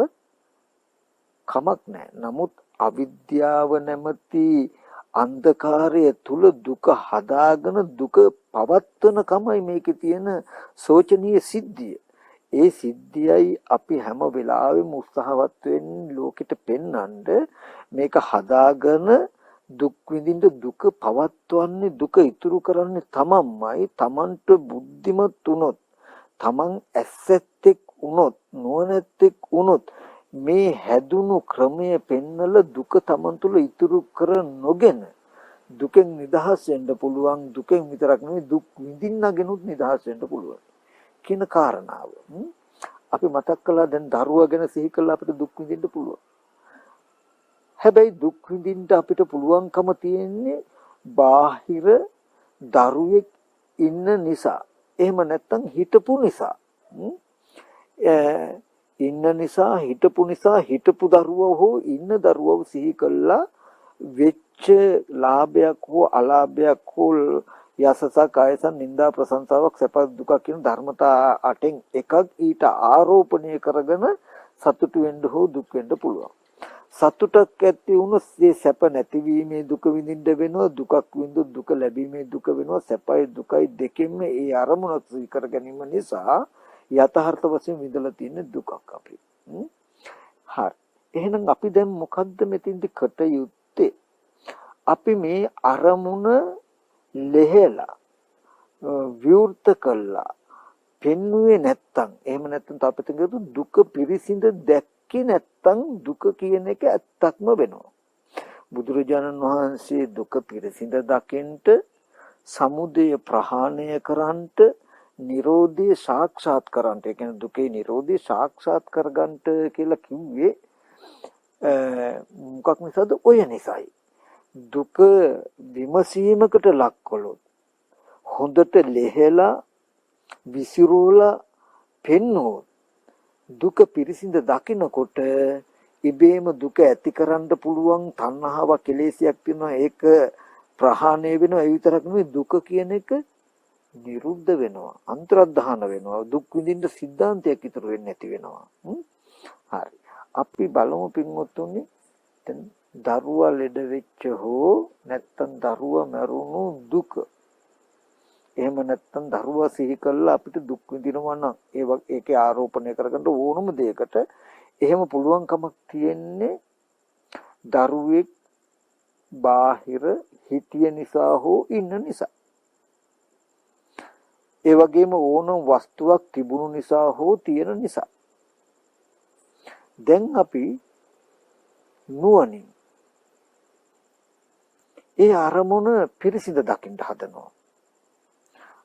කමක් නැහැ. නමුත් අවිද්‍යාව නැමැති අන්ධකාරය තුල දුක හදාගෙන දුක පවත්වන කමයි මේකේ තියෙන සෝචනීය සිද්ධිය. ඒ සිද්ධියයි අපි හැම වෙලාවෙම උත්සාහවත් වෙන්නේ ලෝකෙට පෙන්වන්න මේක හදාගෙන දුක් විඳින්න දුක පවත්වන්නේ දුක ඉතුරු කරන්නේ තමන්මයි. තමන්ට බුද්ධිමත් වුණොත් තමන් ඇස්සෙත්තෙක් වුණොත් නුවණැත්තෙක් වුණොත් මේ හැදුණු ක්‍රමය පෙන්නලා දුක තමන් තුළ ඉතුරු කර නොගෙන දුකෙන් නිදහස් වෙන්න පුළුවන්. දුකෙන් විතරක් නෙවෙයි දුක් විඳින්නගෙනුත් නිදහස් වෙන්න පුළුවන් කියන කාරණාව අපි මතක් කළා. දැන් දරුවා ගැන සිහි කළා අපිට දුක් විඳින්න පුළුවන්. හැබැයි දුක් විඳින්න අපිට පුළුවන්කම තියෙන්නේ බාහිර දරුවෙක් ඉන්න නිසා. එහෙම නැත්නම් හිටපු නිසා. ඉන්න නිසා හිටපු නිසා හිටපු දරුවව හෝ ඉන්න දරුවව සිහි කළා වෙච්ච ලාභයක් හෝ අලාභයක් හෝ යසසක් ආයසන් නිന്ദා ප්‍රශංසාවක් සැප දුක කියන ධර්මතා අටෙන් එකක් ඊට ආරෝපණය කරගෙන සතුටු වෙන්න හෝ දුක් වෙන්න පුළුවන්. සතුටක් ඇති වුණොත් ඒ සැප නැතිවීමේ දුක විඳින්න වෙනවා. දුකක් විඳොත් දුක ලැබීමේ දුක වෙනවා. සැපයි දුකයි දෙකෙන්ම ඒ අරමුණක් සිහි කර ගැනීම නිසා යථාර්ථ වශයෙන් විඳලා තියෙන දුකක් අපි. හරි. එහෙනම් අපි දැන් මොකද්ද මෙතින්දි කට යුත්තේ? අපි මේ අරමුණ ලෙහෙලා විවෘත කළා පෙන්නුවේ නැත්තම් එහෙම නැත්තම් තාපිටින් දුක පිරිසිඳ දැක්කේ නැත්තම් දුක කියන එක ඇත්තක්ම වෙනවා. බුදුරජාණන් වහන්සේ දුක පිරිසිඳ දකින්ට සමුදය ප්‍රහාණය කරන්ට නිරෝධය සාක්ෂාත් කරන්ට ඒ කියන්නේ දුකේ නිරෝධය සාක්ෂාත් කරගන්නට කියලා කිව්වේ මොකක් නිසාද? ඔය නිසායි. දුක විමසීමකට ලක් කළොත් හොඳට ලෙහෙලා විසිරුවලා පෙන්වුවොත් දුක පිරිසිඳ දකිනකොට ඉබේම දුක ඇති කරන්න පුළුවන් තණ්හාව කෙලෙසියක් තියෙනවා. ඒක ප්‍රහාණය වෙනවා. ඒ විතරක් නෙවෙයි දුක කියන එක නිරුද්ධ වෙනවා. අන්තරාධාන වෙනවා. දුක් විඳින්න සිද්ධාන්තයක් ඉතුරු වෙන්නේ නැති වෙනවා. හරි. අපි බලමු පින්වත්තුනි දැන් දරුවා ලෙඩ වෙච්ච හෝ නැත්තම් දරුවා මරුණු දුක. එහෙම නැත්තම් දරුවා සිහි කළා අපිට දුක් විඳිනවා නම් ඒකේ ආරෝපණය කරගන්න ඕනම දෙයකට එහෙම පුළුවන්කමක් තියෙන්නේ දරුවෙක් බාහිර හිතිය නිසා හෝ ඉන්න නිසා. ඒ වගේම ඕනම වස්තුවක් තිබුණු නිසා හෝ තියෙන නිසා. දැන් අපි නුවණින් ඒ අරමුණ පිරිසිදු දකින්න හදනවා.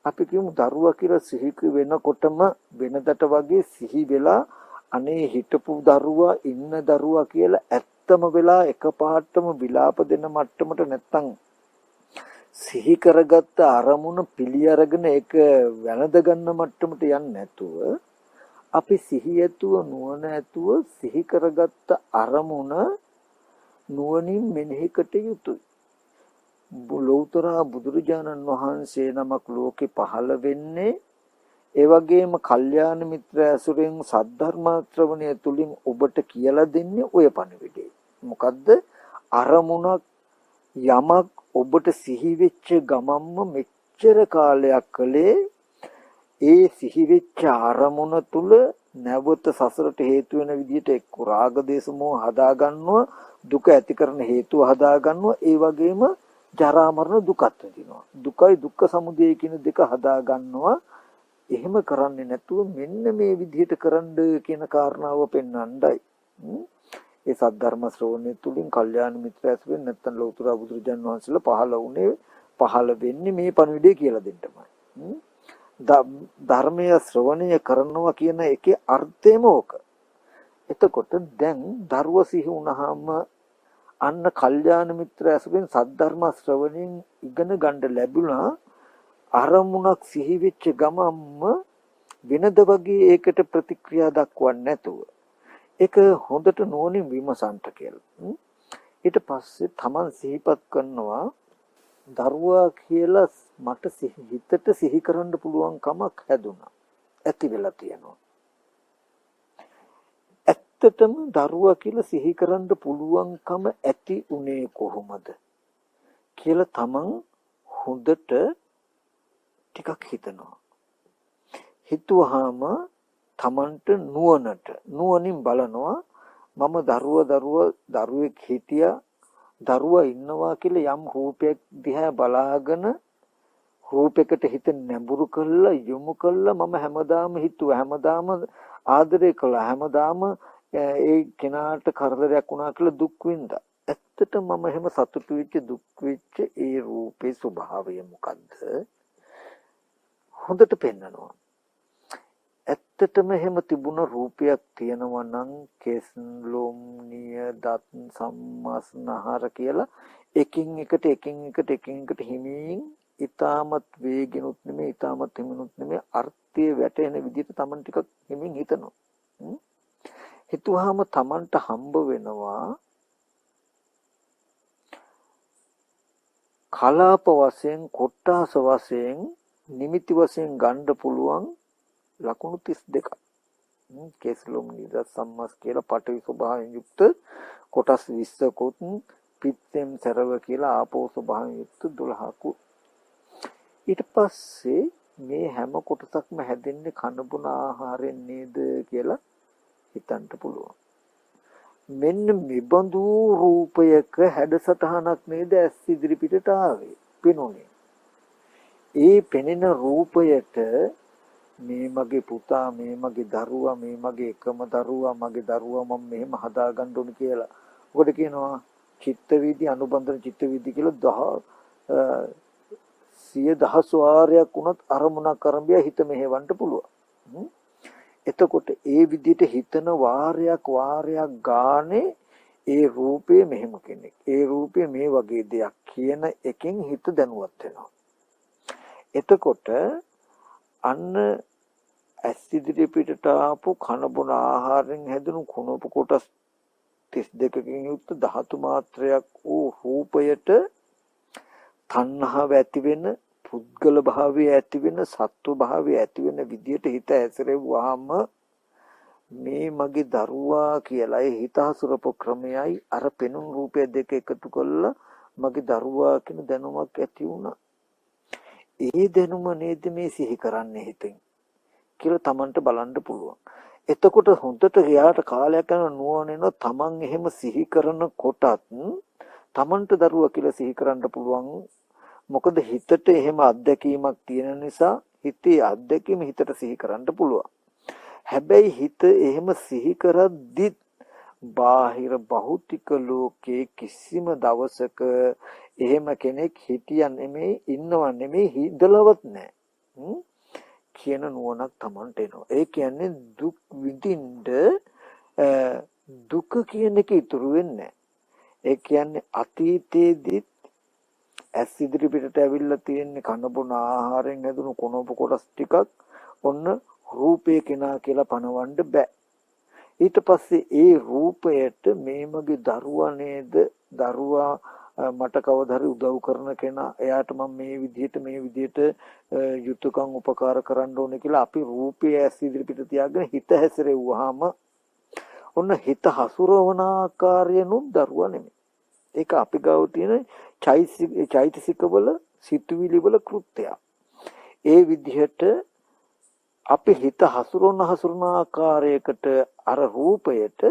අපි කියමු දරුවා කියලා සිහි වෙනකොටම වෙනදට වගේ සිහි වෙලා අනේ හිටපු දරුවා ඉන්න දරුවා කියලා ඇත්තම වෙලා එකපාරටම විලාප දෙන මට්ටමට නැත්තම් සිහි කරගත්ත අරමුණ පිළි අරගෙන ඒක වැළඳ ගන්න මට්ටමට යන්නේ නැතුව අපි සිහි ඇතුව නුවණ ඇතුව සිහි කරගත්ත අරමුණ නුවණින් මෙනෙහි කට යුතුයි. ලෞතර බුදුරජාණන් වහන්සේ නමක් ලෝකේ පහළ වෙන්නේ ඒ වගේම කල්යාණ මිත්‍ර ඇසුරෙන් සද්ධර්ම ශ්‍රවණය තුලින් ඔබට කියලා දෙන්නේ ඔය පණිවිඩය. මොකද්ද? අරමුණක් යමක් ඔබට සිහි වෙච්ච ගමම්ම මෙච්චර කාලයක් කලේ ඒ සිහි වෙච්ච අරමුණ තුල නැවත සසරට හේතු වෙන විදිහට එක්ක රාග දේශ මොහ හදා ගන්නවා, දුක ඇති කරන හේතුව හදා ගන්නවා, ඒ වගේම ජරා මරණ දුකත් විඳිනවා. දුකයි දුක්ඛ සමුදය කියන දෙක හදා ගන්නවා. එහෙම කරන්නේ නැතුව මෙන්න මේ විදිහට කරන්න කියන කාරණාව පෙන්වන්නයි. ඒ සද්ධර්ම ශ්‍රවණය තුලින් කල්යාණ මිත්‍ර ඇසුරෙන් නැත්තම් ලෞතර බුදුරජාණන් වහන්සේලා පහළ වෙන්නේ මේ පණිවිඩය කියලා දෙන්නමයි. ධර්මය ශ්‍රවණය කරනවා කියන එකේ අර්ථයම ඕක. එතකොට දැන් දරුවා සිහි වුණාම අන්න කල්යාණ මිත්‍ර ඇසුරෙන් සද්ධර්ම ශ්‍රවණයෙන් ඉගෙන ගන්න ලැබුණා. අරමුණක් සිහි වෙච්ච ගමම්ම වෙනද වගේ ඒකට ප්‍රතික්‍රියා දක්වන්නේ නැතුව ඒක හොඳට නුවණින් විමසන්ට කියලා. ඊට පස්සේ Taman සිහිපත් කරනවා දරුවා කියලා මට හිතට සිහි කරන්න පුළුවන් කමක් හැදුනා. ඇති වෙලා තියෙනවා. ඇත්තටම දරුවා කියලා සිහි කරන්න පුළුවන්කම ඇති උනේ කොහොමද කියලා Taman හොඳට ටිකක් හිතනවා. හිතුවාම Tamanට නුවණින් බලනවා මම දරුවෙක් හිටියා දරුවා ඉන්නවා කියලා යම් රූපයක් දිහා බලාගෙන රූපයකට හිත නැඹුරු කළා යොමු කළා මම හැමදාම හිතුවා හැමදාම ආදරය කළා හැමදාම ඒ කෙනාට කරදරයක් වුණා කියලා දුක් විඳා. ඇත්තට මම එහෙම සතුටු වෙච්ච දුක් වෙච්ච ඒ රූපේ ස්වභාවය මොකද්ද? හොඳට පෙන්නනවා. ඇත්තටම එහෙම තිබුණ රූපයක් තියෙනවා නම් කෙස් ලොම් නිය දත් සම්මස්නහර කියලා එකින් එකට හිමින් ඊටමත් වේගිනුත් නෙමෙයි ඊටමත් හිමිනුත් නෙමෙයි අර්ථය වැටෙන විදිහට Taman ටිකක් හිමින් හිතනවා. හිතුවාම Tamanට හම්බ වෙනවා කලාප වශයෙන් කොට්ටාස වශයෙන් නිමිති වශයෙන් ගන්න පුළුවන් ලකුණු 32ක්. කේස්ලොම් නිද සම්මස් කියලා පටවි ස්වභාවයෙන් යුක්ත කොටස් 20කුත් පිත්තෙන් සරව කියලා ආපෝ ස්වභාවයෙන් යුක්ත 12කුත්. ඊට පස්සේ මේ හැම කොටසක්ම හැදෙන්නේ කනබුන ආහාරයෙන් නේද කියලා හිතන්න පුළුවන්. මෙන්න මෙබඳු රූපයක හැඩසටහනක් නේද ඇස් ඉදිරි පිටට ආවේ පෙනුනේ. ඒ පෙනෙන රූපයට මේ මගේ පුතා මේ මගේ දරුවා මේ මගේ එකම දරුවා මගේ දරුවා මම මෙහෙම හදාගන්න ඕන කියලා. ඔකට කියනවා චිත්ත වීදි අනුබන්ධන චිත්ත වීදි කියලා 100,000 වාරයක් වුණත් අරමුණක් අරඹය හිත මෙහෙවන්න පුළුවන්. එතකොට ඒ විදිහට හිතන වාරයක් ගානේ ඒ රූපේ මෙහෙම කෙනෙක් ඒ රූපේ මේ වගේ දෙයක් කියන එකෙන් හිත දැනුවත් වෙනවා. එතකොට අන්න ඇස් ඉදිරි පිටට ආපු කන බොන ආහාරයෙන් හැදුණු කුණප කොටස් 32කින් යුක්ත ධාතු මාත්‍රයක් වූ රූපයට තණ්හාව ඇති වෙන, පුද්ගල භාවය ඇති වෙන, සත්ව භාවය ඇති වෙන විදියට හිත ඇසරෙව්වහම මේ මගේ දරුවා කියලා ඒ හිත හසුරපු ක්‍රමයයි අර පෙනුම් රූපය දෙක එකතු කළා මගේ දරුවා කියන දැනුමක් ඇති වුණා. ඒ දැනුම නේද මේ සිහි කරන්නේ හිතෙන් කියලා Tamanට බලන්න පුළුවන්. එතකොට හොඳට එයාට කාලයක් යන නුවණින Taman එහෙම සිහි කරනකොටත් Tamanට දරුවා කියලා සිහි කරන්න පුළුවන්. මොකද හිතට එහෙම අත්දැකීමක් තියෙන නිසා හිතේ අත්දැකීම හිතට සිහි කරන්න පුළුවන්. හැබැයි හිත එහෙම සිහි කරද්දිත් බාහිර භෞතික ලෝකේ කිසිම දවසක එහෙම කෙනෙක් හිටියන් නෙමෙයි ඉන්නව නෙමෙයි හිඳලවත් නැහැ කියන නුවණක් Tamanට එනවා. ඒ කියන්නේ දුක් විඳින්න දුක කියන එක ඉතුරු වෙන්නේ නැහැ. ඒ කියන්නේ අතීතයේදී ඇස් ඉදිරි පිටට ඇවිල්ලා තියෙන කන බොන ආහාරයෙන් හැදුණු කොනොප කොටස් ටිකක් ඔන්න රූපේ කෙනා කියලා පනවන්න බෑ. ඊට පස්සේ ඒ රූපයට මේ මගේ දරුවා නේද, දරුවා මට කවදා හරි උදව් කරන කෙනා, එයාට මම මේ විදිහට යුතුයකම් උපකාර කරන්න ඕනේ කියලා අපි රූපයේ ඇස් ඉදිරි පිට තියාගෙන හිත හැසිරෙව්වහම ඔන්න හිත හසුරවන ආකාරයනුත් දරුවා නෙමෙයි. ඒක අපි ගාව තියෙන චෛතසිකවල සිතුවිලිවල කෘත්‍යය. ඒ විදිහට අපි හිත හසුරන ආකාරයකට අර රූපයට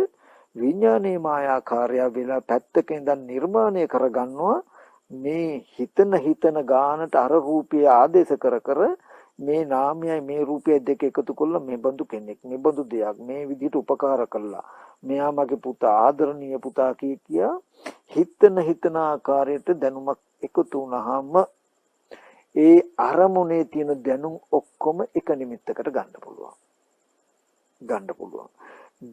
විඥානයේ මායාකාරය වෙලා පැත්තක ඉඳන් නිර්මාණය කරගන්නවා. මේ හිතන ගානට අර රූපය ආදේශ කර මේ නාමයයි මේ රූපය දෙක එකතු කළා මේ බඳු කෙනෙක් මේ බඳු දෙයක් මේ විදිහට උපකාර කළා මෙයා මගේ පුතා ආදරණීය පුතා කියා හිතන ආකාරයට දැනුමක් එකතු වුණාම ඒ අරමුණේ තියෙන දැනුම් ඔක්කොම එක නිමිත්තකට ගන්න පුළුවන්.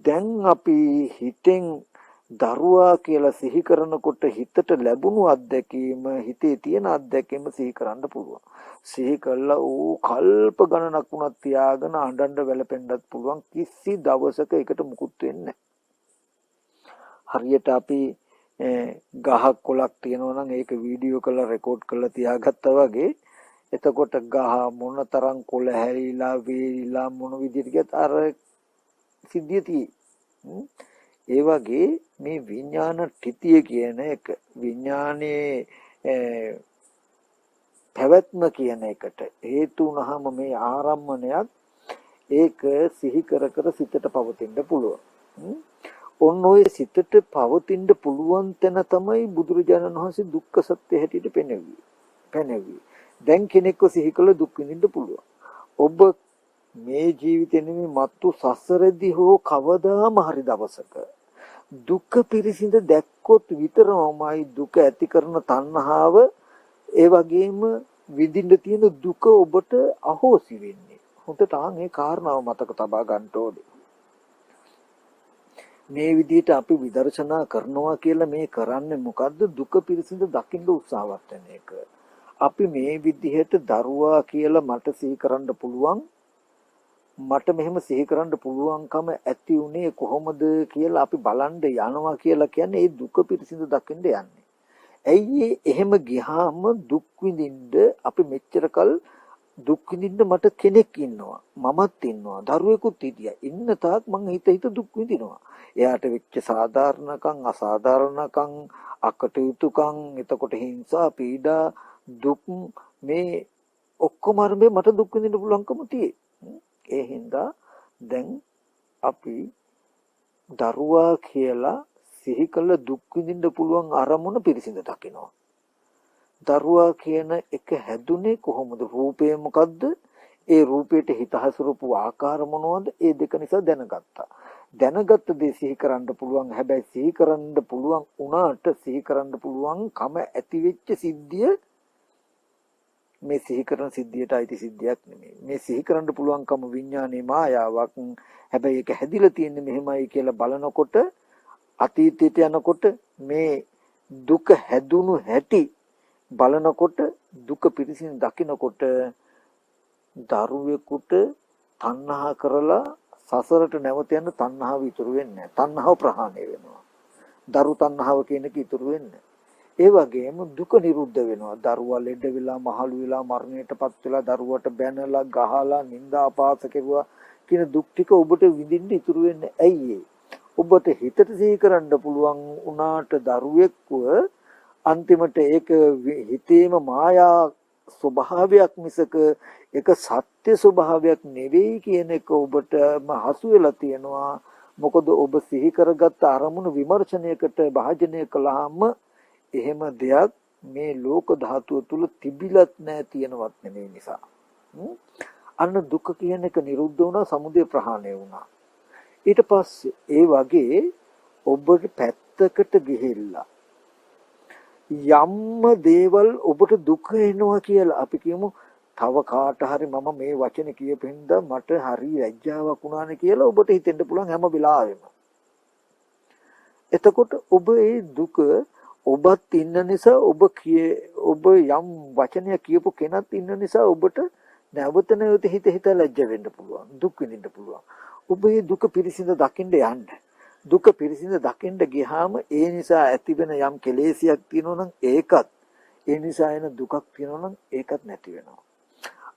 දැන් අපි හිතෙන් දරුවා කියලා සිහි කරනකොට හිතට ලැබුණු අත්දැකීම හිතේ තියෙන අත්දැකීම සිහි කරන්න පුළුවන්. සිහි කළා ඌ කල්ප ගණනක් වුණත් තියාගෙන අඬන්න වැළපෙන්නත් පුළුවන්. කිසි දවසක එකට මුකුත් වෙන්නේ නැහැ. හරියට අපි ගහක් කොලක් තියෙනවා නම් ඒක වීඩියෝ කරලා රෙකෝඩ් කරලා තියාගත්තා වගේ එතකොට ගහ මොනතරම් කොළ හැරිලා වේලිලා මොන විදිහට ගියත් අර සිද්ධිය තියෙයි. ඒ වගේ මේ විඥාන ත්‍ිතිය කියන එක විඥානයේ පැවැත්ම කියන එකට හේතු වුණාම මේ ආරම්මණයක් ඒක සිහි කර සිතට පවතින්න පුළුවන්. ඔන්න ඔය සිතට පවතින්න පුළුවන් තැන තමයි බුදුරජාණන් වහන්සේ දුක්ඛ සත්‍ය හැටියට පෙන්වුවේ. දැන් කෙනෙක්ව සිහි කළ දුක් විඳින්න පුළුවන්. ඔබ මේ ජීවිතේ නෙමෙයි මත්තු සසරදී හෝ කවදාම හරි දවසක දුක පිරිසිඳ දැක්කොත් විතරමයි දුක ඇති කරන තණ්හාව ඒ වගේම විඳින්න තියෙන දුක ඔබට අහෝසි වෙන්නේ. හොඳට මේ කාරණාව මතක තබා ගන්න ඕනේ. මේ විදිහට අපි විදර්ශනා කරනවා කියලා මේ කරන්නේ මොකද්ද? දුක පිරිසිඳ දකින්න උත්සාහවත් වෙන එක. අපි මේ විදිහට දරුවා කියලා මට සිහි කරන්න පුළුවන්, මට මෙහෙම සිහි කරන්න පුළුවන්කම ඇති උනේ කොහොමද කියලා අපි බලන්න යනවා කියලා කියන්නේ ඒ දුක පිරිසිඳ දකින්න යන්නේ. ඇයි එහෙම ගියාම දුක් විඳින්න අපි මෙච්චර කල් දුක් විඳින්න මට කෙනෙක් ඉන්නවා, මමත් ඉන්නවා, දරුවෙකුත් හිටියා. ඉන්න තාක් මං හිත දුක් විඳිනවා. එයාට වෙච්ච සාධාරණකම් අසාධාරණකම් අකටයුතුකම් එතකොට හිංසා පීඩා දුක් මේ ඔක්කොම අරඹේ මට දුක් විඳින්න පුළුවන්කම තියෙයි. ඒ හින්දා දැන් අපි දරුවා කියලා සිහි කළ දුක් විඳින්න පුළුවන් අරමුණ පිරිසිඳ දකිනවා. දරුවා කියන එක හැදුනේ කොහොමද? රූපය මොකද්ද? ඒ රූපයට හිත හසුරුපු ආකාර මොනවද? ඒ දෙක නිසා දැනගත්තා. දැනගත්ත දේ සිහි කරන්න පුළුවන්. හැබැයි සිහි කරන්න පුළුවන් උනාට සිහි කරන්න පුළුවන් කම ඇති වෙච්ච සිද්ධිය මේ සිහි කරන සිද්ධියට අයිති සිද්ධියක් නෙමෙයි. මේ සිහි කරන්න පුළුවන්කම විඥානයේ මායාවක්. හැබැයි ඒක හැදිලා තියෙන්නේ මෙහෙමයි කියලා බලනකොට අතීතයට යනකොට මේ දුක හැදුණු හැටි බලනකොට දුක පිරිසින් දකිනකොට දරුවෙකුට තණ්හා කරලා සසරට නැවත යන තණ්හාව ඉතුරු වෙන්නේ නැහැ. තණ්හාව ප්‍රහාණය වෙනවා. දරු තණ්හාව කියන එක ඉතුරු වෙන්නේ. ඒ වගේම දුක නිරුද්ධ වෙනවා. දරුවා ලෙඩ වෙලා මහලු වෙලා මරණයටපත් වෙලා දරුවට බැනලා ගහලා නිନ୍ଦා අපාස කෙරුවා කියන දුක් ටික ඔබට විඳින්න ඉතුරු වෙන්නේ ඇයි ඔබට හිතට සිහි කරන්න පුළුවන් උනාට දරුවෙක්ව අන්තිමට ඒක හිතේම මායා ස්වභාවයක් මිසක ඒක සත්‍ය ස්වභාවයක් නෙවෙයි කියන එක ඔබටම හසු වෙලා තියෙනවා. මොකද ඔබ සිහි කරගත්ත අරමුණු විමර්ශනයකට භාජනය කළාම එහෙම දෙයක් මේ ලෝක ධාතුව තුල තිබිලත් නැහැ තියෙනවත් නෙමෙයි නිසා. අන්න දුක කියන එක නිරුද්ධ වුණා, සමුදය ප්‍රහාණය වුණා. ඊට පස්සේ ඒ වගේ ඔබගේ පැත්තකට ගිහිල්ලා යම්ම දේවල් ඔබට දුක එනවා කියලා අපි කියමු. තව කාට හරි මම මේ වචනේ කියපෙන්ද මට හරි ලැජ්ජාවක් වුණානේ කියලා ඔබට හිතෙන්න පුළුවන් හැම වෙලාවෙම. එතකොට ඔබ ඒ දුක ඔබත් ඉන්න නිසා ඔබ යම් වචනයක් කියපු කෙනත් ඉන්න නිසා ඔබට නැවත නැවත හිත ලැජ්ජ වෙන්න පුළුවන්, දුක් විඳින්න පුළුවන්. ඔබ මේ දුක පිරිසිඳ දකින්න යන්න. දුක පිරිසිඳ දකින්න ගියාම ඒ නිසා ඇතිවෙන යම් කෙලෙසියක් තියෙනවා නම් ඒකත් ඒ නිසා එන දුකක් තියෙනවා නම් ඒකත් නැති වෙනවා.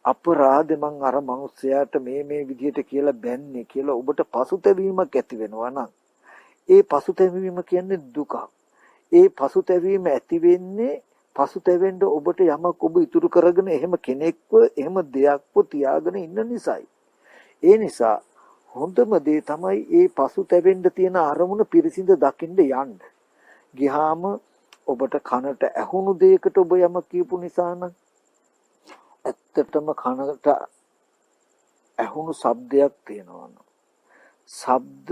අපරාධ මං අර මිනිස්සයාට මේ විදිහට කියලා බැන්නේ කියලා ඔබට පසුතැවීමක් ඇති වෙනවා නම් ඒ පසුතැවීම කියන්නේ දුකක්. ඒ පසුතැවීම ඇති වෙන්නේ පසුතැවෙන්න ඔබට යමක් ඔබ ඉතුරු කරගෙන එහෙම කෙනෙක්ව එහෙම දෙයක්ව තියාගෙන ඉන්න නිසායි. ඒ නිසා හොඳම දේ තමයි ඒ පසුතැවෙන්න තියෙන අරමුණ පිරිසිඳ දකින්න යන්න. ගියාම ඔබට කනට ඇහුණු දෙයකට ඔබ යමක් කියපු නිසා නම් ඇත්තටම කනට ඇහුණු ශබ්දයක් තියෙනවා. ශබ්ද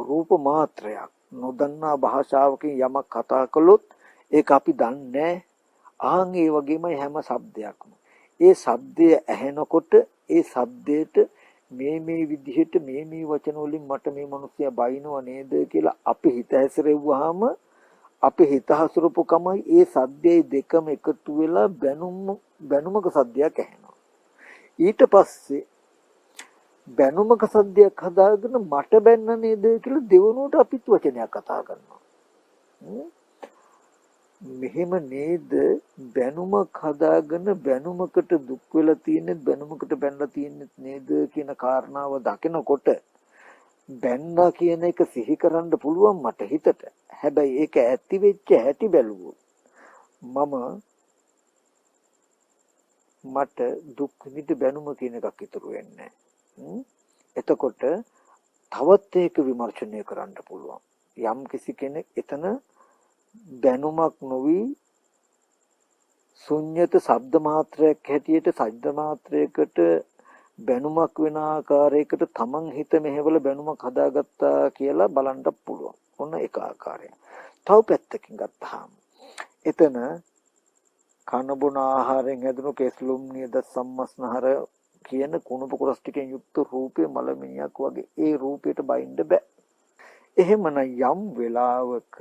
රූප මාත්‍රයක්. නොදන්නා භාෂාවකින් යමක් කතා කළොත් ඒක අපි දන්නේ ආන් ඒ වගේමයි හැම શબ્දයක්ම. ඒ શબ્දය ඇහෙනකොට ඒ શબ્දයට මේ විදිහට මේ වචන වලින් මට මේ මිනිස්සයා බයිනව නේද කියලා අපි හිත හැසිරෙව්වහම අපි හිත හසුරපුකමයි ඒ සද්දේ දෙකම එකතු වෙලා බැනුමක සද්දයක් ඇහෙනවා. ඊට පස්සේ බැනුමක සද්දයක් හදාගෙන මට බැන්න නේද කියලා දෙවනුවට අපිත් වචනයක් කතා කරනවා. මෙහෙම නේද බැනුමක් හදාගෙන බැනුමකට දුක් වෙලා තියෙන්නේ බැනුමකට බැනලා තියෙන්නේ නේද කියන කාරණාව දකිනකොට බැන්නා කියන එක සිහි කරන්න පුළුවන් මට හිතට. හැබැයි ඒක ඇති වෙච්ච හැටි බැලුවොත් මට දුක් විඳ බැනුම කියන එකක් ඉතුරු වෙන්නේ නැහැ. එතකොට තවත් ඒක විමර්ශනය කරන්න පුළුවන්. යම් කිසි කෙනෙක් එතන බැනුමක් නොවි ශුන්්‍යත ශබ්ද මාත්‍රයක් හැටියට ශබ්ද මාත්‍රයකට බැනුමක් වෙන ආකාරයකට තමන් හිත මෙහෙවල බැනුමක් හදාගත්තා කියලා බලන්න පුළුවන්. ඔන්න ඒක ආකාරය. තව පැත්තකින් ගත්තාම එතන කන බොන ආහාරයෙන් හැදුණු කෙස්ලුම් නියද සම්මස්නහර කියන කුණප කොටස් ටිකෙන් යුක්ත රූපේ මලමිණියක් වගේ ඒ රූපයට බයින්න බෑ. එහෙමනම් යම් වෙලාවක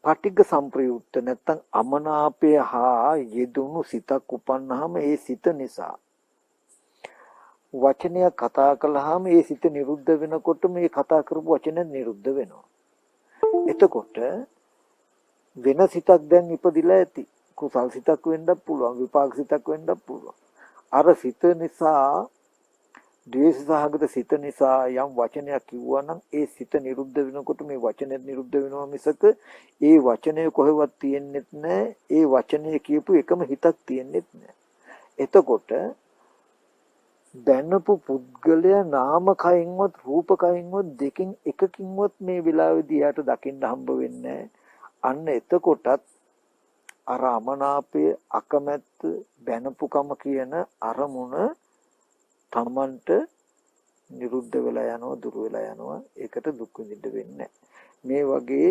පටිඝ සම්ප්‍රයුක්ත නැත්තම් අමනාපය හා යෙදුණු සිතක් උපන්නාම ඒ සිත නිසා වචනය කතා කළාම ඒ සිත නිරුද්ධ වෙනකොට මේ කතා කරපු වචන නිරුද්ධ වෙනවා. එතකොට වෙන සිතක් දැන් ඉපදිලා ඇති. කුසල් සිතක් වෙන්නත් පුළුවන්, විපාක සිතක් වෙන්නත් පුළුවන්. අර සිත නිසා ද්වේෂ සහගත සිත නිසා යම් වචනයක් කිව්වා නම් ඒ සිත නිරුද්ධ වෙනකොට මේ වචනේ නිරුද්ධ වෙනවා මිසක ඒ වචනය කොහෙවත් තියෙන්නෙත් නැහැ. ඒ වචනය කියපු එකම හිතක් තියෙන්නෙත් නැහැ. එතකොට දැනපු පුද්ගලයා නාම කයින්වත් රූප කයින්වත් දෙකින් එකකින්වත් මේ වෙලාවේදී යාට දකින්න හම්බ වෙන්නේ අන්න එතකොටත් අර අමනාපයේ අකමැත්ත බැනපුකම කියන අරමුණ තමන්ට නිරුද්ධ වෙලා යනවා දුර වෙලා යනවා. ඒකට දුක් විඳින්න වෙන්නේ මේ වගේ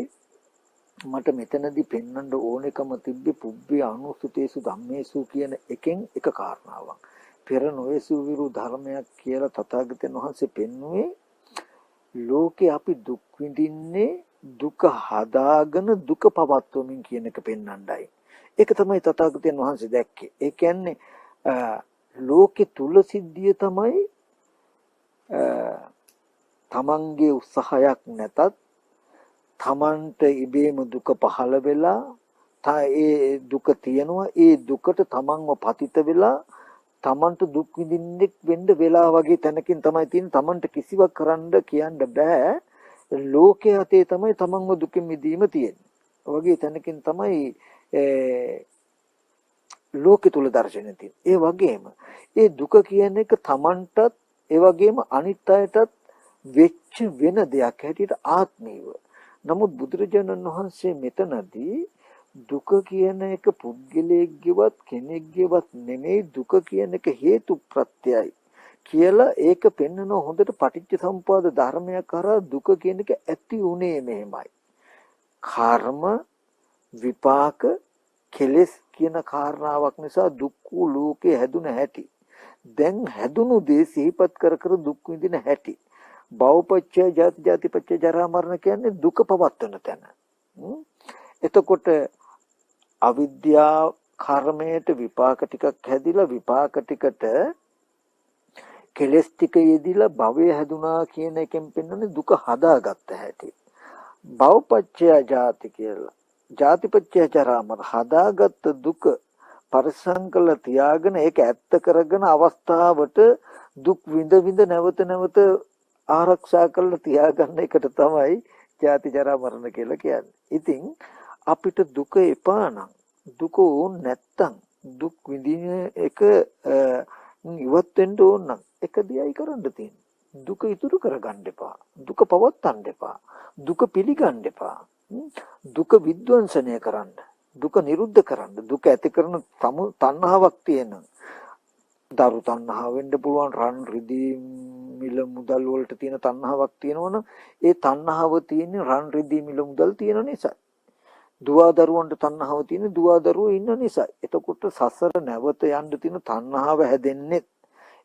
මට මෙතනදී පෙන්වන්න ඕනෙකම තිබ්බේ පුබ්බේ අනුසුතේසු ධම්මේසු කියන එකෙන් එක කාරණාවක්. පෙර නොයසු විරු ධර්මයක් කියලා තථාගතයන් වහන්සේ පෙන්වුවේ ලෝකේ අපි දුක් විඳින්නේ දුක හදාගෙන දුක පවත්වමින් කියන එක පෙන්වන්නයි. ඒක තමයි තථාගතයන් වහන්සේ දැක්කේ. ඒ කියන්නේ ලෝකේ තුල සිද්ධිය තමයි තමන්ගේ උත්සාහයක් නැතත් තමන්ට ඉබේම දුක පහළ වෙලා ඒ දුක තියෙනවා. ඒ දුකට තමන්ව පතිත වෙලා තමන්ට දුක් විඳින්නෙක් වෙන්න වෙලා වගේ තැනකින් තමයි තියෙන්නේ. තමන්ට කිසිවක් කරන්න කියන්න බෑ. ලෝකයේ අතේ තමයි තමන්ව දුකින් මිදීම තියෙන්නේ. වගේ තැනකින් තමයි ලෝකෙ තුල දර්ශනය තියෙන්නේ. ඒ වගේම ඒ දුක කියන එක තමන්ටත් ඒ වගේම අනිත් අයටත් වෙච්ච වෙන දෙයක් හැටියට ආත්මීව. නමුත් බුදුරජාණන් වහන්සේ මෙතනදී දුක කියන එක පුද්ගලයෙක්ගේවත් කෙනෙක්ගේවත් නෙමෙයි, දුක කියන එක හේතු ප්‍රත්‍යයයි කියලා ඒක පෙන්වන හොඳට පටිච්ච සමුප්පාද ධර්මයක් කරා දුක කියන එක ඇති උනේ මෙහෙමයි. කර්ම විපාක කෙලෙස් කියන කාරණාවක් නිසා දුක් වූ ලෝකේ හැදුන හැටි. දැන් හැදුණු දේ සිහිපත් කර කර දුක් විඳින හැටි. භවපච්චය ජාති ජාතිපච්චය ජරා මරණ කියන්නේ දුක පවත්වන තැන. එතකොට අවිද්‍යා කර්මයට විපාක ටිකක් හැදිලා විපාක ටිකට කෙලස් ටික යෙදිලා භවය හැදුනා කියන එකෙන් පෙන්වන්නේ දුක හදාගත්ත හැටි. භවපච්චය ජාති කියලා ජාතිපච්චය ජරා මරණ හදාගත්ත දුක පරිසංකල තියාගෙන ඒක ඇත්ත කරගෙන අවස්ථාවට දුක් විඳ විඳ නැවත නැවත ආරක්ෂා කරලා තියාගන්න එකට තමයි ජාති ජරා මරණ කියලා කියන්නේ. ඉතින් අපිට දුක එපා නම් දුක ඕන නැත්තම් දුක් විඳින එක ඉවත් වෙන්න ඕන නම් එක දෙයයි කරන්න තියෙන්නේ. දුක ඉතුරු කරගන්න එපා. දුක පවත්වන්න එපා. දුක පිළිගන්න එපා. දුක විද්වංශනය කරන්න. දුක නිරුද්ධ කරන්න. දුක ඇති කරන තණ්හාවක් තියෙන. දරු තණ්හාව වෙන්න පුළුවන්, රන් රිදී මිල මුදල් වලට තියෙන තණ්හාවක් තියෙනවනම් ඒ තණ්හාව තියෙන්නේ රන් රිදී මිල මුදල් තියෙන නිසා. දුවා දරුවන්ට තණ්හාව තියෙන දුවා දරුවෝ ඉන්න නිසා. එතකොට සසර නැවත යන්න තියෙන තණ්හාව හැදෙන්නේ.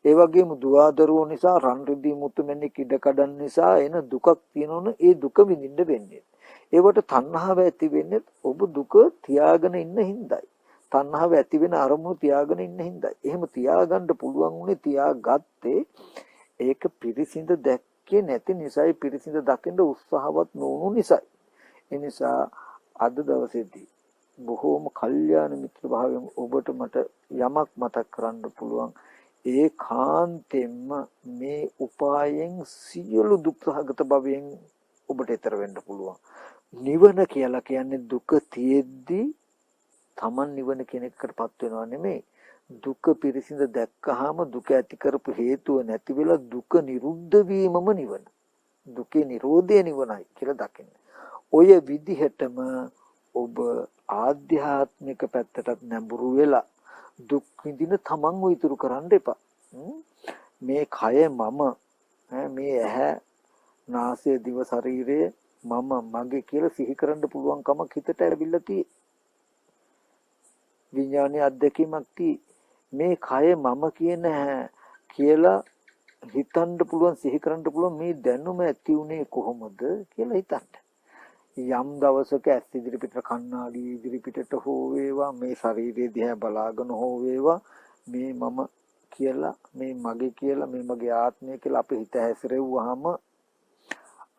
ඒ වගේම දුවා දරුවෝ නිසා රන් රිදී මුතු මැණික් ඉඩ කඩන් නිසා එන දුකක් තියෙනවනේ ඒ දුක විඳින්න වෙන්නේ. ඒවට තණ්හාව ඇති වෙන්නේ ඔබ දුක තියාගෙන ඉන්න හින්දායි. තණ්හාව ඇති වෙන අරමුණු තියාගෙන ඉන්න හින්දායි. එහෙම තියාගන්න පුළුවන් උනේ තියාගත්තේ ඒක පිරිසිඳ දැක්කේ නැති නිසායි, පිරිසිඳ දකින්න උත්සාහවත් නොවුණු නිසායි. ඒ නිසා අද දවසේදී බොහෝම කල්යාණ මිත්‍ර භාවයෙන් ඔබට මට යමක් මතක් කරන්න පුළුවන්. ඒ කාන්තෙන්ම මේ උපායෙන් සියලු දුක් සහගත භවයෙන් ඔබට ඈතර වෙන්න පුළුවන්. නිවන කියලා කියන්නේ දුක තියෙද්දී Taman නිවන කෙනෙක්කටපත් වෙනවා නෙමෙයි. දුක පිරිසිඳ දැක්කහම දුක ඇති කරපු හේතුව නැති වෙලා දුක නිරුද්ධ වීමම නිවන. දුකේ නිරෝධය නිවනයි කියලා දකින්න. ඔය විදිහටම ඔබ ආධ්‍යාත්මික පැත්තටත් නැඹුරු වෙලා දුක් විඳින තමන්ව ඉතුරු කරන්න එපා. මේ කය මම, මේ ඇහැ නාසය දිව ශරීරය මම මගේ කියලා සිහි කරන්න පුළුවන් කමක් හිතට ලැබිලා තියෙයි. විඥානයේ අත්දැකීමක් තියෙයි. මේ කය මම කියන කියලා හිතන්න පුළුවන්, සිහි කරන්න පුළුවන් මේ දැනුම ඇති උනේ කොහොමද කියලා හිතන්න. යම් දවසක ඇස් ඉදිරිපිට කණ්ණාඩි ඉදිරිපිටට හෝ වේවා, මේ ශරීරය දිහා බලාගෙන හෝ වේවා, මේ මම කියලා, මේ මගේ කියලා, මේ මගේ ආත්මය කියලා අපි හිත හැසිරෙව්වහම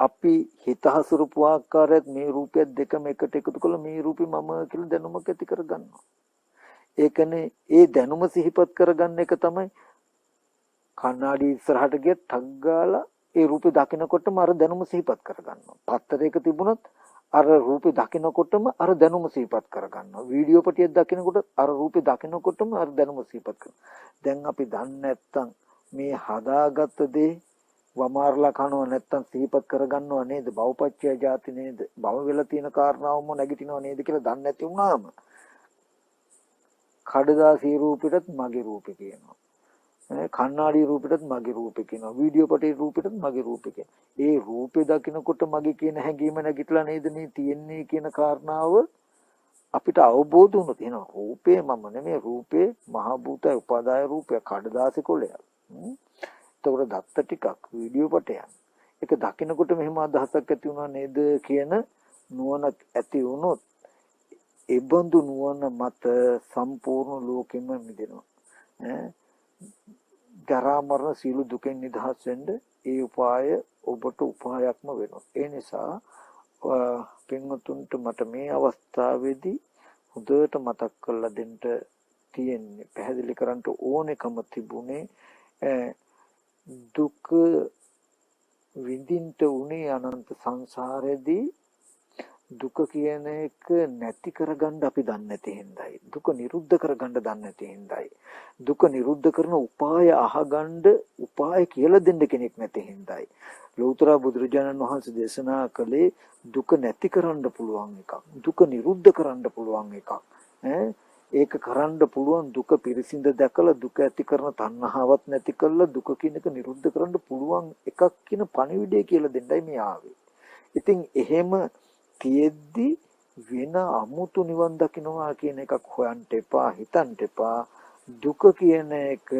අපි හිත හසුරුපු ආකාරයත් මේ රූපයත් දෙකම එකට එකතු කරලා මේ රූපේ මම කියලා දැනුමක් ඇති කරගන්නවා. ඒකනේ ඒ දැනුම සිහිපත් කරගන්න එක තමයි කණ්ණාඩි ඉස්සරහට ගියත් ටක් ගාලා ඒ රූපේ දකිනකොටම අර දැනුම සිහිපත් කරගන්නවා. පත්තරයක තිබුණත් අර රූපේ දකිනකොටම අර දැනුම සිහිපත් කරගන්නවා. වීඩියෝ පටියක් දකිනකොට අර රූපේ දකිනකොටම අර දැනුම සිහිපත් කරනවා. දැන් අපි දන්නේ නැත්තම් මේ හදාගත්ත දේ වමාරලා කනව නැත්තම් සිහිපත් කරගන්නව නේද? භවපච්චය ජාති නේද? භව වෙලා තියෙන කාරණාවම නැගිටිනව නේද කියලා දන්නේ නැති වුණාම කඩදාසි රූපෙටත් මගේ රූපේ කියනවා. කණ්ණාඩි රූපෙටත් මගේ රූපේ කියනවා. වීඩියෝ පටේ රූපෙටත් මගේ රූපේ කියනවා. ඒ රූපේ දකිනකොට මගේ කියන හැඟීම නැගිටලා නේද මේ තියෙන්නේ කියන කාරණාව අපිට අවබෝධ වුණොත් එනවා. රූපේ මම නෙමෙයි, රූපේ මහ භූතය උපාදාය රූපය කඩදාසි කොලයක්. එතකොට දත්ත ටිකක් වීඩියෝ පටයක්. ඒක දකිනකොට මෙහෙම අදහසක් ඇති වුණා නේද කියන නුවණ ඇති වුණොත් ඒ බඳු නුවණ මත සම්පූර්ණ ලෝකෙම මිදෙනවා. ජරා මරණ සීල දුකෙන් නිදහස් වෙන්න ඒ උපාය ඔබට උපායක්ම වෙනවා. ඒ නිසා පින්වතුන්ට මට මේ අවස්ථාවේදී හොඳට මතක් කරලා දෙන්න තියෙන්නේ පැහැදිලි කරන්න ඕනෙකම තිබුණේ දුක විඳින්න උනේ අනන්ත සංසාරේදී දුක කියන එක නැති කරගන්න අපි දන්නේ නැති හින්දායි දුක නිරුද්ධ කරගන්න දන්නේ නැති හින්දායි දුක නිරුද්ධ කරන උපාය අහගන්න උපාය කියලා දෙන්න කෙනෙක් නැති හින්දායි ලෞතර බුදුරජාණන් වහන්සේ දේශනා කළේ දුක නැති කරන්න පුළුවන් එකක් දුක නිරුද්ධ කරන්න පුළුවන් එකක් ඒක කරන්න පුළුවන් දුක පිරිසිඳ දැකලා දුක ඇති කරන තණ්හාවත් නැති කළා දුක කියන එක නිරුද්ධ කරන්න පුළුවන් එකක් කියන පණිවිඩය කියලා දෙන්නයි මේ ආවේ. ඉතින් එහෙම තියෙද්දි වෙන අමුතු නිවන් දකින්නවා කියන එකක් හොයන්න එපා හිතන්න එපා දුක කියන එක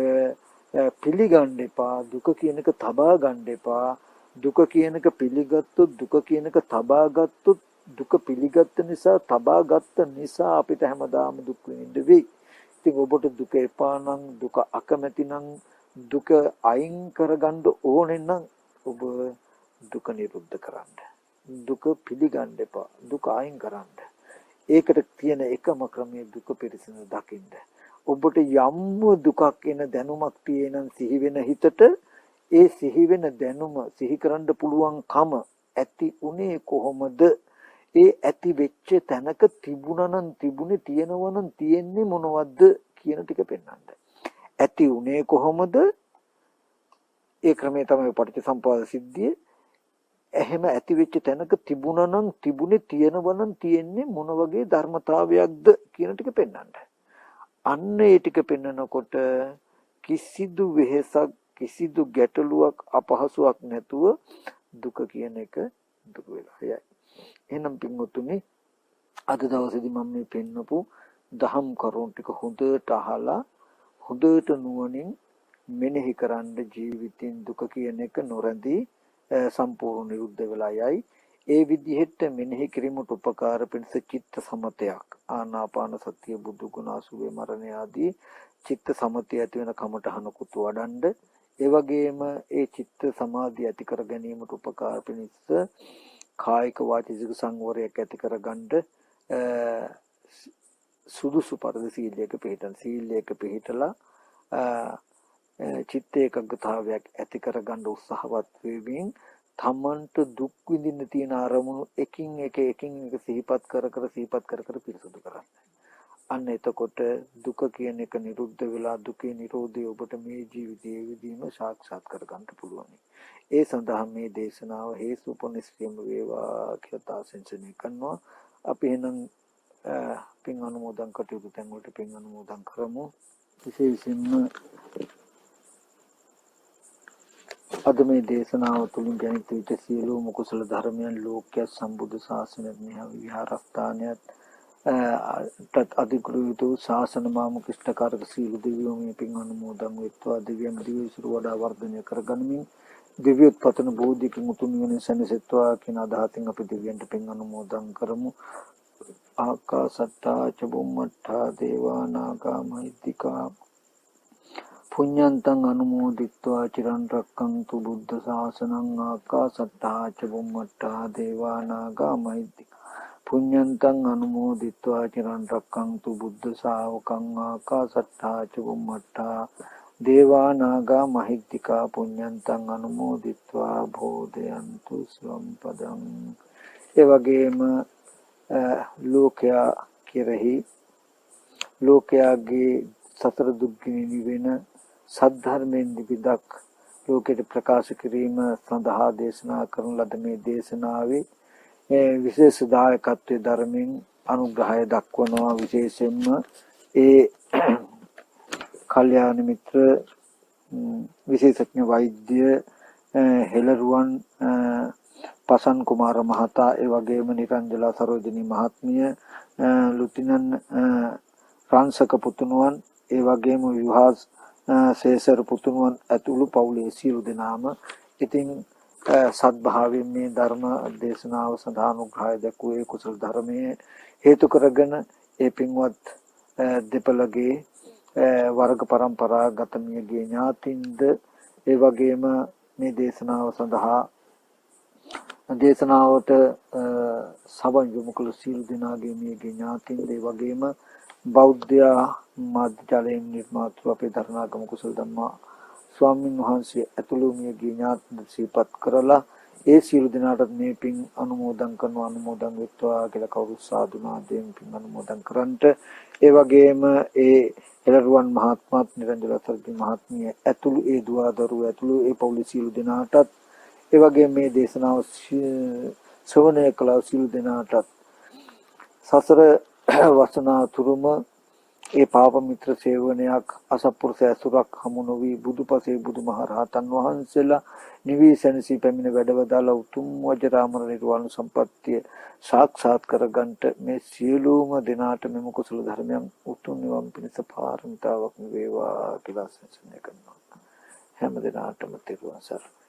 පිළිගන්න එපා දුක කියන එක තබා ගන්න එපා දුක කියන එක පිළිගත්තොත් දුක කියන එක තබා ගත්තොත් දුක පිළිගත්ත නිසා තබා ගත්ත නිසා අපිට හැමදාම දුක් විඳින්න වෙයි. ඉතින් ඔබට දුක එපා නම් දුක අකමැති නම් දුක අයින් කරගන්න ඕනේ නම් ඔබ දුක නිරුද්ධ කරන්න. දුක පිළිගන්න එපා. දුක අයින් කරන්න. ඒකට තියෙන එකම ක්‍රමය දුක පිරිසිදු දකින්න. ඔබට යම් දුකක් එන දැනුමක් තියෙනන් සිහි වෙන හිතට ඒ සිහි වෙන දැනුම සිහි කරන්න පුළුවන්කම ඇති උනේ කොහොමද? ඒ ඇති වෙච්ච තැනක තිබුණා නම් තිබුණේ තියෙනවා නම් තියෙන්නේ මොනවද කියන ටික පෙන්වන්න. ඇති උනේ කොහොමද? ඒ ක්‍රමය තමයි පටිච්චසමුප්පාද සිද්ධිය. එහෙම ඇති වෙච්ච තැනක තිබුණා නම් තිබුණේ තියෙනවා නම් තියෙන්නේ මොන වගේ ධර්මතාවයක්ද කියන ටික පෙන්වන්න. අන්න ඒ ටික පෙන්වනකොට කිසිදු වෙහෙසක් කිසිදු ගැටලුවක් අපහසුයක් නැතුව දුක කියන එක දුක වෙලා යයි. එහෙනම් පින්වතුනි අද දවසේදී මම මේ පෙන්නපු දහම් කරුණු ටික හොඳට අහලා හොඳට නුවණින් මෙනෙහි කරන්න ජීවිතින් දුක කියන එක නොරැඳී සම්පූර්ණ නිරුද්ධ වෙලා යයි. ඒ විදිහට මෙනෙහි කිරීමට උපකාර පිණිස චිත්ත සමතයක් ආනාපාන සතිය බුදු ගුණ අසුවේ මරණ ආදී චිත්ත සමතය ඇති වෙන කමටහනකුත් වඩන්ඩ ඒ වගේම ඒ චිත්ත සමාධිය ඇති කර ගැනීමට උපකාර පිණිස කායික වාචික සංවරයක් ඇති කරගන්න සුදුසු පරිදි සීලයක පිළිපදලා චිත්ත ඒකග්‍රතාවයක් ඇති කරගන්න උත්සාහවත් වෙමින් තමන්ට දුක් විඳින්න තියෙන අරමුණු එකින් එක සිහිපත් කර පිරිසුදු කරන්න. අන්න එතකොට දුක කියන එක නිරුද්ධ වෙලා දුකේ නිරෝධය ඔබට මේ ජීවිතයේ විදීම සාක්ෂාත් කරගන්න පුළුවන්. ඒ සඳහා මේ දේශනාව හේතුපොනිස්සියම වේවා කියලා තාසෙන්සනේ කරනවා. අපි එහෙනම් පින් අනුමෝදන් කටයුතු තැන් වලට පින් අනුමෝදන් කරමු. විශේෂයෙන්ම අද මේ දේශනාව තුළින් ජනිත වෙච්ච සියලුම කුසල ධර්මයන් ලෝක්‍ය සම්බුද්ධ ශාසනයත් මෙහා විහාරස්ථානයත් අධිග්‍රහිත ශාසන මාමුකිෂ්ඨකාරක සීල දෙවියෝ මේ පින් අනුමෝදන් වෙත්වා දෙවියන් දිවිසුරු වඩා වර්ධනය කරගනිමින් දිව්‍යෝත්පතන බෝධිකින් උතුම් වෙන සැනසෙත්වා කියන අදහසින් අපි දෙවියන්ට පින් අනුමෝදන් කරමු. ආකාසට්ටා ච බුම්මට්ටා දේවා නාග මහිද්దికා පුඤ්ඤන්තං අනුමෝදිත්වා චිරන් රැක්කන්තු බුද්ධ ශාසනං ආකාසට්ටා ච බුම්මට්ටා දේවා නාග මහිද්దికා පුඤ්ඤන්තං අනුමෝදිත්වා චිරන් රැක්කන්තු බුද්ධ ශාවකං ආකාසට්ටා ච බුම්මට්ටා දේවා නාග මහිද්దికා පුඤ්ඤන්තං අනුමෝදිත්වා භෝදයන්තු සම්පදං. ඒ වගේම ලෝකයා කෙරෙහි ලෝකයාගේ සතර දුක් නිවෙන සද්ධර්මයෙන් විදක් ලෝකෙට ප්‍රකාශ කිරීම සඳහා දේශනා කරන ලද මේ දේශනාවේ විශේෂ දායකත්වයේ ධර්මයෙන් අනුග්‍රහය දක්වනවා. විශේෂයෙන්ම ඒ කල්යාණ මිත්‍ර විශේෂඥ වෛද්‍ය හෙළරුවන් පසන් කුමාර මහතා, ඒ වගේම නිරංජලා සරෝජිනී මහත්මිය, ලුතිනන් රාංශක පුතුණුවන්, ඒ වගේම විවාහ සේසර පුතුණුවන් ඇතුළු පවුලේ සියලු දෙනාම ඉතින් සත්භාවයෙන් මේ ධර්ම දේශනාව සඳහා අනුග්‍රහය දක්වුවේ කුසල ධර්මයේ හේතු කරගෙන ඒ පින්වත් දෙපළගේ වර්ග પરම්පරාගත මියගේ ඥාතින්ද ඒ වගේම මේ දේශනාව සඳහා දේශනාවට සවන් යොමු කළ සීල දෙනාගේ මේගේ ඥාතින් ඒ වගේම බෞද්ධ මාධ්‍යාලයෙන් නිර්මාතෘ අපේ ධර්ණාගම කුසල ධම්මා ස්වාමීන් වහන්සේ ඇතුළු මේගේ ඥාතින් සිහිපත් කරලා ඒ සීල දෙනාට මේ පින් අනුමෝදන් කරනවා අනුමෝදන් වෙත්වා කියලා කවුරු සාදු නාදයෙන් පින් අනුමෝදන් කරන්ට ඒ වගේම ඒ එළරුවන් මහත්මත් නිරංජන සර්ජි මහත්මිය ඇතුළු ඒ දුවා දරුවෝ ඇතුළු ඒ පවුලේ සීල දෙනාටත් ඒ වගේ මේ දේශනාව ශ්‍රවණය කළ සියලු දෙනාටත් සසර වසනාතුරුම ඒ පාප මිත්‍ර සේවනයක් අසත්පුරුෂ ඇසුරක් හමු නොවි බුදුපසේ බුදුමහරහතන් වහන්සේලා නිවී සැනසී පැමිණ වැඩවදාලා උතුම් වජරාමර නිර්වාණ සම්පත්තිය සාක්ෂාත් කරගන්නට මේ සියලුම දෙනාට මෙම කුසල ධර්මයන් උතුම් නිවන් පිණිස පාරමිතාවක් වේවා කියලා ආශිර්වාද කරනවා හැම දිනාටම තෙරුවන් සරණයි.